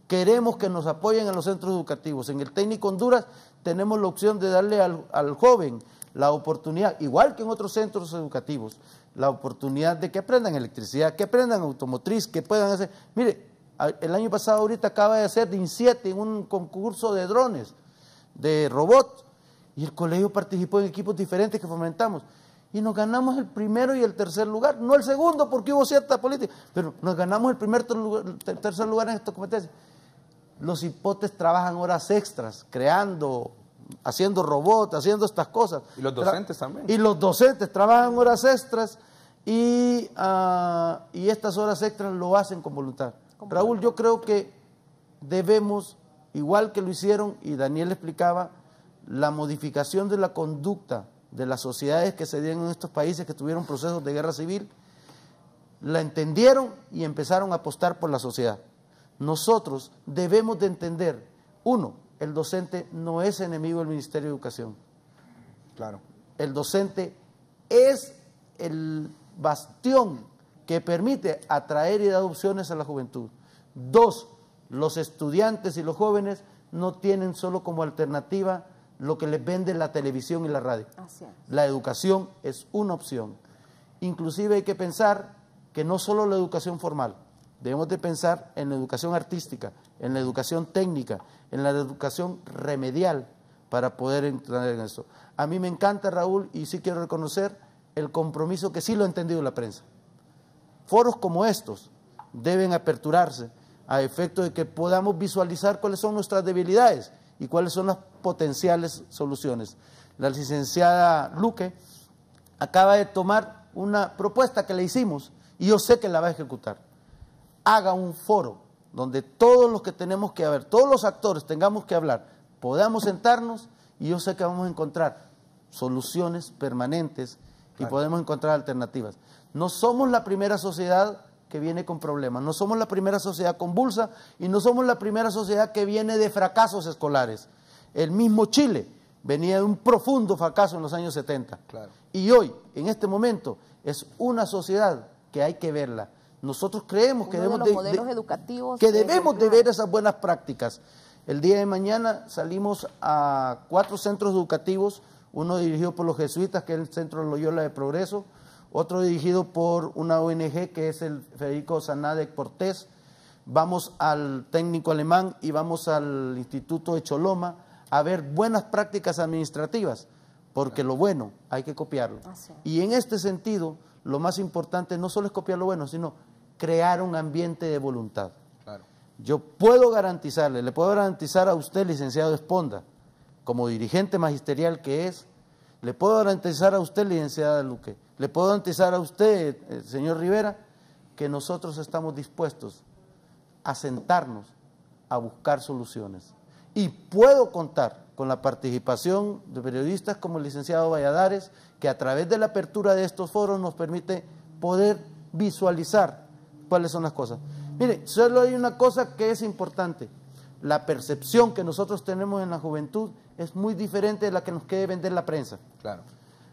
Queremos que nos apoyen en los centros educativos. En el Técnico Honduras tenemos la opción de darle al joven la oportunidad, igual que en otros centros educativos, la oportunidad de que aprendan electricidad, que aprendan automotriz, que puedan hacer... Mire, el año pasado ahorita acaba de hacer de INSIETE en un concurso de drones, de robots, y el colegio participó en equipos diferentes que fomentamos, y nos ganamos el primero y el tercer lugar, no el segundo porque hubo cierta política, pero nos ganamos el tercer lugar en esta competencia. Los hipotes trabajan horas extras, creando, haciendo robots, haciendo estas cosas. Y los docentes también. Y los docentes trabajan horas extras y estas horas extras lo hacen con voluntad. Raúl, yo creo que debemos, igual que lo hicieron, y Daniel explicaba, la modificación de la conducta de las sociedades que se dieron en estos países que tuvieron procesos de guerra civil, la entendieron y empezaron a apostar por la sociedad. Nosotros debemos de entender, uno, el docente no es enemigo del Ministerio de Educación. Claro. El docente es el bastión que permite atraer y dar opciones a la juventud. Dos, los estudiantes y los jóvenes no tienen solo como alternativa lo que les vende la televisión y la radio. Así es. La educación es una opción. Inclusive hay que pensar que no solo la educación formal, debemos de pensar en la educación artística, en la educación técnica, en la educación remedial para poder entrar en eso. A mí me encanta, Raúl, y sí quiero reconocer el compromiso que sí lo ha entendido la prensa. Foros como estos deben aperturarse a efecto de que podamos visualizar cuáles son nuestras debilidades y cuáles son las potenciales soluciones. La licenciada Luque acaba de tomar una propuesta que le hicimos y yo sé que la va a ejecutar. Haga un foro donde todos los que tenemos que hablar, todos los actores tengamos que hablar, podamos sentarnos y yo sé que vamos a encontrar soluciones permanentes y podemos encontrar alternativas. No somos la primera sociedad que viene con problemas, no somos la primera sociedad convulsa y no somos la primera sociedad que viene de fracasos escolares. El mismo Chile venía de un profundo fracaso en los años 70. Claro. Y hoy, en este momento, es una sociedad que hay que verla. Nosotros creemos que debemos de ver esas buenas prácticas. El día de mañana salimos a 4 centros educativos, uno dirigido por los jesuitas, que es el Centro Loyola de Progreso, otro dirigido por una ONG que es el Federico Sanade Cortés, vamos al técnico alemán y vamos al Instituto de Choloma a ver buenas prácticas administrativas, porque lo bueno hay que copiarlo. Y en este sentido, lo más importante no solo es copiar lo bueno, sino crear un ambiente de voluntad. Claro. Yo puedo garantizarle, le puedo garantizar a usted, licenciado Esponda, como dirigente magisterial que es, le puedo garantizar a usted, licenciada Luque, le puedo garantizar a usted, señor Rivera, que nosotros estamos dispuestos a sentarnos a buscar soluciones. Y puedo contar con la participación de periodistas como el licenciado Valladares, que a través de la apertura de estos foros nos permite poder visualizar cuáles son las cosas. Mire, solo hay una cosa que es importante. La percepción que nosotros tenemos en la juventud es muy diferente de la que nos quiere vender la prensa. Claro.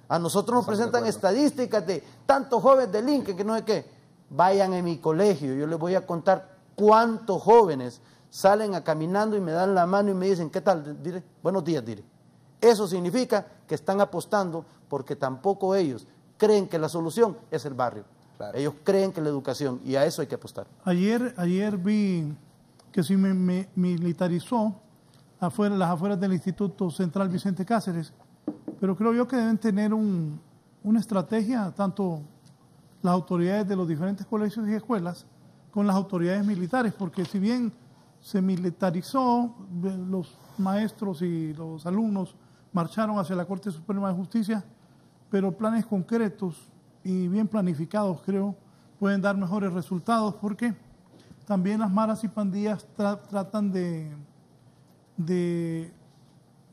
A nosotros nos presentan estadísticas de tantos jóvenes delinquen, que no sé qué. Vayan a mi colegio, yo les voy a contar cuántos jóvenes salen a caminando y me dan la mano y me dicen, ¿qué tal? Diré, buenos días, diré. Eso significa que están apostando porque tampoco ellos creen que la solución es el barrio. Claro. Ellos creen que la educación, y a eso hay que apostar. Ayer vi que se me militarizó las afueras del Instituto Central Vicente Cáceres, pero creo yo que deben tener una estrategia, tanto las autoridades de los diferentes colegios y escuelas, con las autoridades militares, porque si bien se militarizó, los maestros y los alumnos marcharon hacia la Corte Suprema de Justicia, pero planes concretos y bien planificados, creo, pueden dar mejores resultados, porque también las maras y pandillas tratan de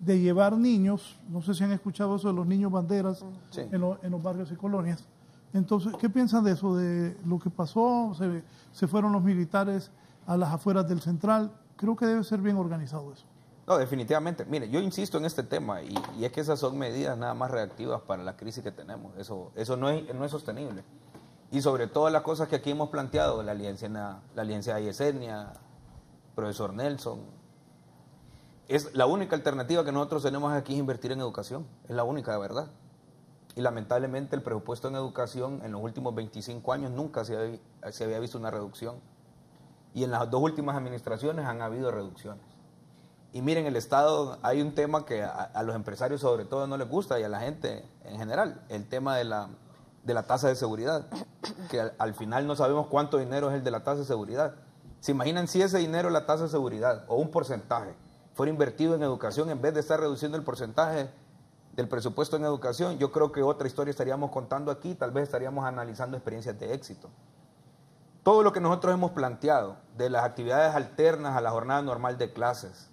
llevar niños, no sé si han escuchado eso de los niños banderas, sí, en los barrios y colonias. Entonces, ¿qué piensan de eso, de lo que pasó? Se fueron los militares a las afueras del central. Creo que debe ser bien organizado eso. No, definitivamente. Mire, yo insisto en este tema y es que esas son medidas nada más reactivas para la crisis que tenemos. Eso no es sostenible. Y sobre todo las cosas que aquí hemos planteado, la alianza de Yesenia, profesor Nelson, es la única alternativa que nosotros tenemos aquí es invertir en educación. Es la única, de verdad. Y lamentablemente el presupuesto en educación en los últimos 25 años nunca se había visto una reducción. Y en las 2 últimas administraciones han habido reducciones. Y miren, el Estado, hay un tema que a los empresarios sobre todo no les gusta y a la gente en general, el tema de la tasa de seguridad, que al final no sabemos cuánto dinero es el de la tasa de seguridad. ¿Se imaginan si ese dinero, la tasa de seguridad o un porcentaje, fuera invertido en educación en vez de estar reduciendo el porcentaje del presupuesto en educación? Yo creo que otra historia estaríamos contando aquí, tal vez estaríamos analizando experiencias de éxito. Todo lo que nosotros hemos planteado, de las actividades alternas a la jornada normal de clases,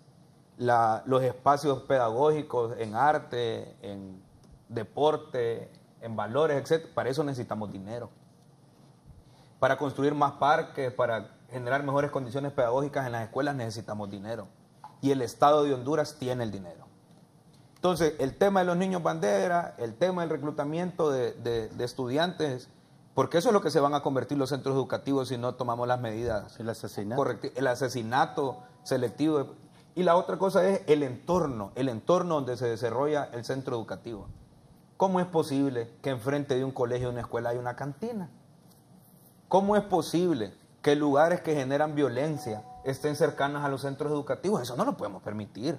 los espacios pedagógicos en arte, en deporte, en valores, etc., para eso necesitamos dinero. Para construir más parques, para generar mejores condiciones pedagógicas en las escuelas necesitamos dinero. Y el Estado de Honduras tiene el dinero. Entonces, el tema de los niños bandera, el tema del reclutamiento de estudiantes, porque eso es lo que se van a convertir los centros educativos si no tomamos las medidas. El asesinato. Correcto, el asesinato selectivo. Y la otra cosa es el entorno donde se desarrolla el centro educativo. ¿Cómo es posible que enfrente de un colegio o una escuela haya una cantina? ¿Cómo es posible que lugares que generan violencia estén cercanos a los centros educativos? Eso no lo podemos permitir.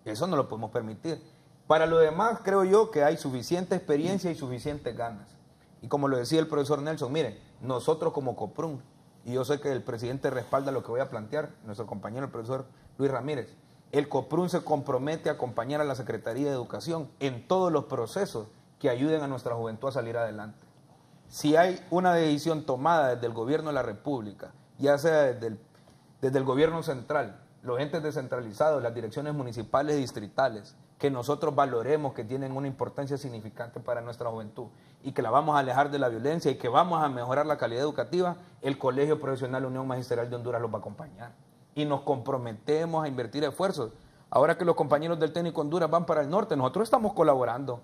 Eso no lo podemos permitir. Para lo demás, creo yo que hay suficiente experiencia y suficientes ganas. Y como lo decía el profesor Nelson, miren, nosotros como COPRUN y yo sé que el presidente respalda lo que voy a plantear, nuestro compañero el profesor Luis Ramírez. El COPRUN se compromete a acompañar a la Secretaría de Educación en todos los procesos que ayuden a nuestra juventud a salir adelante. Si hay una decisión tomada desde el gobierno de la República, ya sea desde el gobierno central, los entes descentralizados, las direcciones municipales y distritales, que nosotros valoremos que tienen una importancia significante para nuestra juventud y que la vamos a alejar de la violencia y que vamos a mejorar la calidad educativa, el Colegio Profesional Unión Magisterial de Honduras los va a acompañar. Y nos comprometemos a invertir esfuerzos. Ahora que los compañeros del Técnico Honduras van para el norte, nosotros estamos colaborando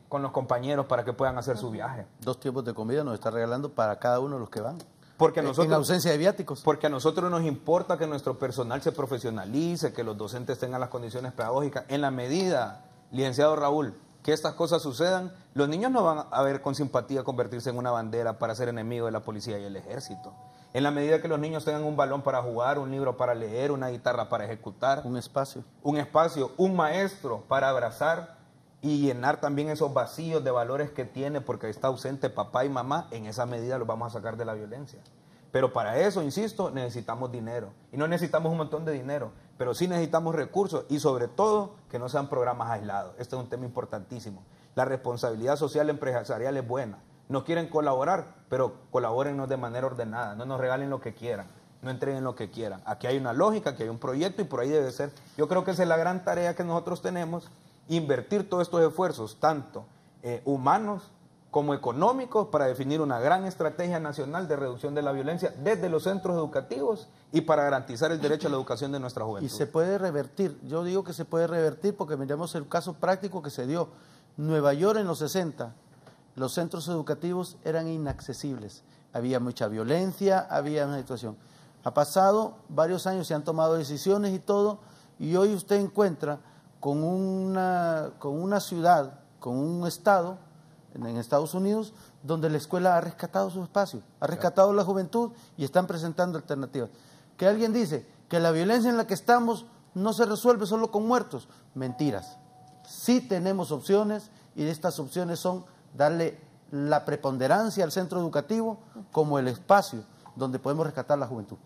con los compañeros para que puedan hacer su viaje. 2 tiempos de comida nos está regalando para cada uno de los que van. Porque nosotros, en ausencia de viáticos. Porque a nosotros nos importa que nuestro personal se profesionalice, que los docentes tengan las condiciones pedagógicas. En la medida, licenciado Raúl, que estas cosas sucedan, los niños no van a ver con simpatía convertirse en una bandera para ser enemigo de la policía y el ejército. En la medida que los niños tengan un balón para jugar, un libro para leer, una guitarra para ejecutar. Un espacio, un maestro para abrazar y llenar también esos vacíos de valores que tiene porque está ausente papá y mamá, en esa medida los vamos a sacar de la violencia. Pero para eso, insisto, necesitamos dinero. Y no necesitamos un montón de dinero, pero sí necesitamos recursos y sobre todo que no sean programas aislados. Este es un tema importantísimo. La responsabilidad social empresarial es buena. Nos quieren colaborar, pero colabórennos de manera ordenada. No nos regalen lo que quieran, no entreguen lo que quieran. Aquí hay una lógica, aquí hay un proyecto y por ahí debe ser. Yo creo que esa es la gran tarea que nosotros tenemos, invertir todos estos esfuerzos, tanto humanos como económicos, para definir una gran estrategia nacional de reducción de la violencia desde los centros educativos y para garantizar el derecho a la educación de nuestra juventud. Y se puede revertir, yo digo que se puede revertir porque miremos el caso práctico que se dio. Nueva York en los 60, los centros educativos eran inaccesibles, había mucha violencia, había una situación. Ha pasado varios años, se han tomado decisiones y todo, y hoy usted encuentra con una ciudad, con un estado, en Estados Unidos, donde la escuela ha rescatado su espacio, ha rescatado la juventud y están presentando alternativas. Que alguien dice que la violencia en la que estamos no se resuelve solo con muertos. Mentiras. Sí tenemos opciones y estas opciones son darle la preponderancia al centro educativo como el espacio donde podemos rescatar la juventud.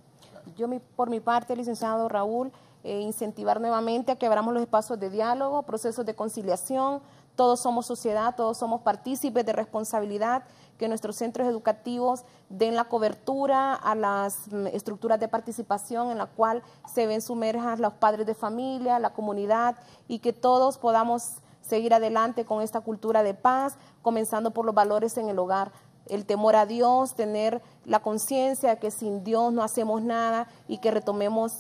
Yo por mi parte, licenciado Raúl, incentivar nuevamente a que abramos los espacios de diálogo, procesos de conciliación. Todos somos sociedad, todos somos partícipes de responsabilidad, que nuestros centros educativos den la cobertura a las estructuras de participación en la cual se ven sumerjas los padres de familia, la comunidad, y que todos podamos seguir adelante con esta cultura de paz, comenzando por los valores en el hogar. El temor a Dios, tener la conciencia de que sin Dios no hacemos nada y que retomemos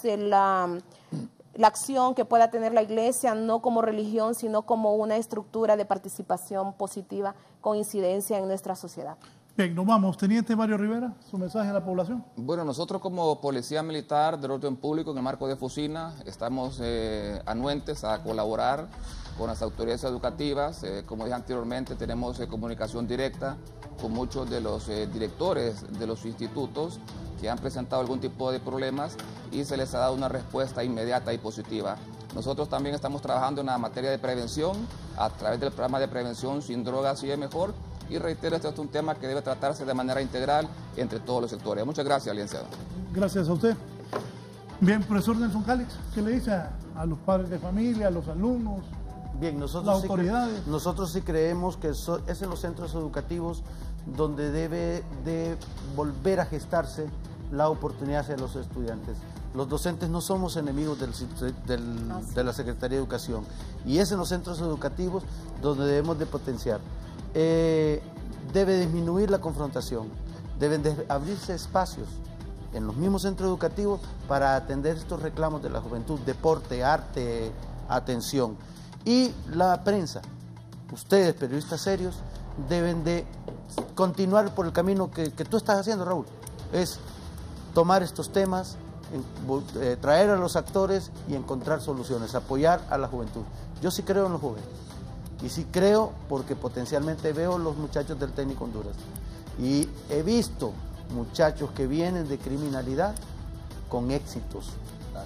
la acción que pueda tener la iglesia, no como religión, sino como una estructura de participación positiva con incidencia en nuestra sociedad. Bien, nos vamos. Teniente Mario Rivera, su mensaje a la población. Bueno, nosotros como Policía Militar del Orden Público, en el marco de FUSINA, estamos anuentes a colaborar con las autoridades educativas. Como dije anteriormente, tenemos comunicación directa con muchos de los directores de los institutos que han presentado algún tipo de problemas y se les ha dado una respuesta inmediata y positiva. Nosotros también estamos trabajando en la materia de prevención a través del programa de prevención Sin Drogas y es Mejor. Y reitero, este es un tema que debe tratarse de manera integral entre todos los sectores. Muchas gracias, licenciado. Gracias a usted. Bien, profesor Nelson Calix, ¿qué le dice a los padres de familia, a los alumnos, bien, nosotros las autoridades? Nosotros sí creemos que es en los centros educativos donde debe de volver a gestarse la oportunidad hacia los estudiantes. Los docentes no somos enemigos de la Secretaría de Educación y es en los centros educativos donde debemos de potenciar. Debe disminuir la confrontación, deben de abrirse espacios en los mismos centros educativos para atender estos reclamos de la juventud, deporte, arte, atención. Y la prensa, ustedes periodistas serios, deben de continuar por el camino que tú estás haciendo, Raúl, es tomar estos temas, traer a los actores y encontrar soluciones, apoyar a la juventud. Yo sí creo en los jóvenes. Y sí creo porque potencialmente veo los muchachos del Técnico Honduras. Y he visto muchachos que vienen de criminalidad con éxitos,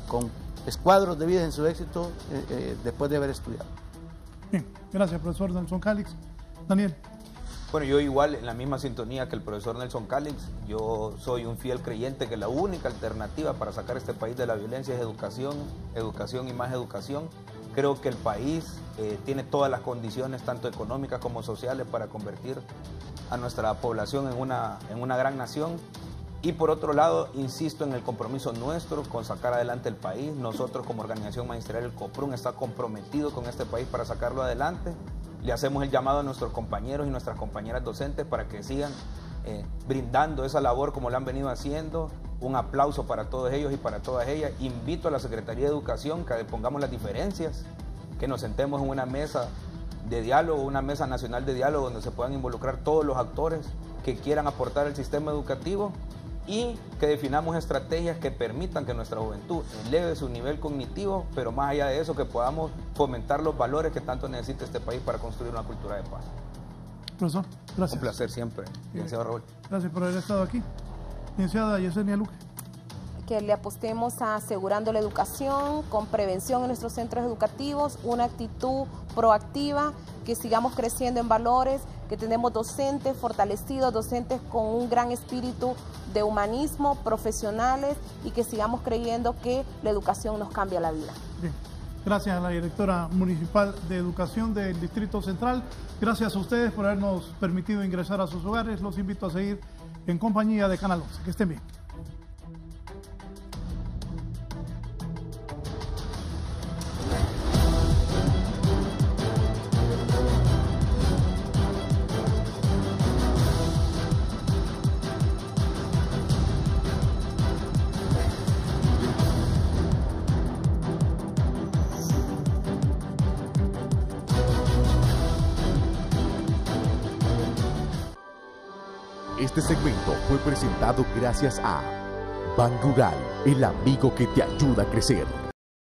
con escuadros de vida en su éxito después de haber estudiado. Bien, gracias profesor Nelson Calix. Daniel. Bueno, yo igual, en la misma sintonía que el profesor Nelson Calix, yo soy un fiel creyente que la única alternativa para sacar este país de la violencia es educación, educación y más educación. Creo que el país tiene todas las condiciones, tanto económicas como sociales, para convertir a nuestra población en una gran nación. Y por otro lado, insisto en el compromiso nuestro con sacar adelante el país. Nosotros como organización magisterial, el COPRUN está comprometido con este país para sacarlo adelante. Le hacemos el llamado a nuestros compañeros y nuestras compañeras docentes para que sigan brindando esa labor como lo han venido haciendo. Un aplauso para todos ellos y para todas ellas. Invito a la Secretaría de Educación que pongamos las diferencias, que nos sentemos en una mesa de diálogo, una mesa nacional de diálogo donde se puedan involucrar todos los actores que quieran aportar al sistema educativo y que definamos estrategias que permitan que nuestra juventud eleve su nivel cognitivo, pero más allá de eso que podamos fomentar los valores que tanto necesita este país para construir una cultura de paz. Profesor, gracias. Un placer siempre, licenciado Raúl. Gracias por haber estado aquí. Licenciada Yesenia Luque. Que le apostemos a asegurando la educación, con prevención en nuestros centros educativos, una actitud proactiva, que sigamos creciendo en valores, que tenemos docentes fortalecidos, docentes con un gran espíritu de humanismo, profesionales, y que sigamos creyendo que la educación nos cambia la vida. Bien. Gracias a la directora municipal de Educación del Distrito Central. Gracias a ustedes por habernos permitido ingresar a sus hogares. Los invito a seguir en compañía de Canal 11. Que estén bien. Este segmento fue presentado gracias a Ban Rural, el amigo que te ayuda a crecer.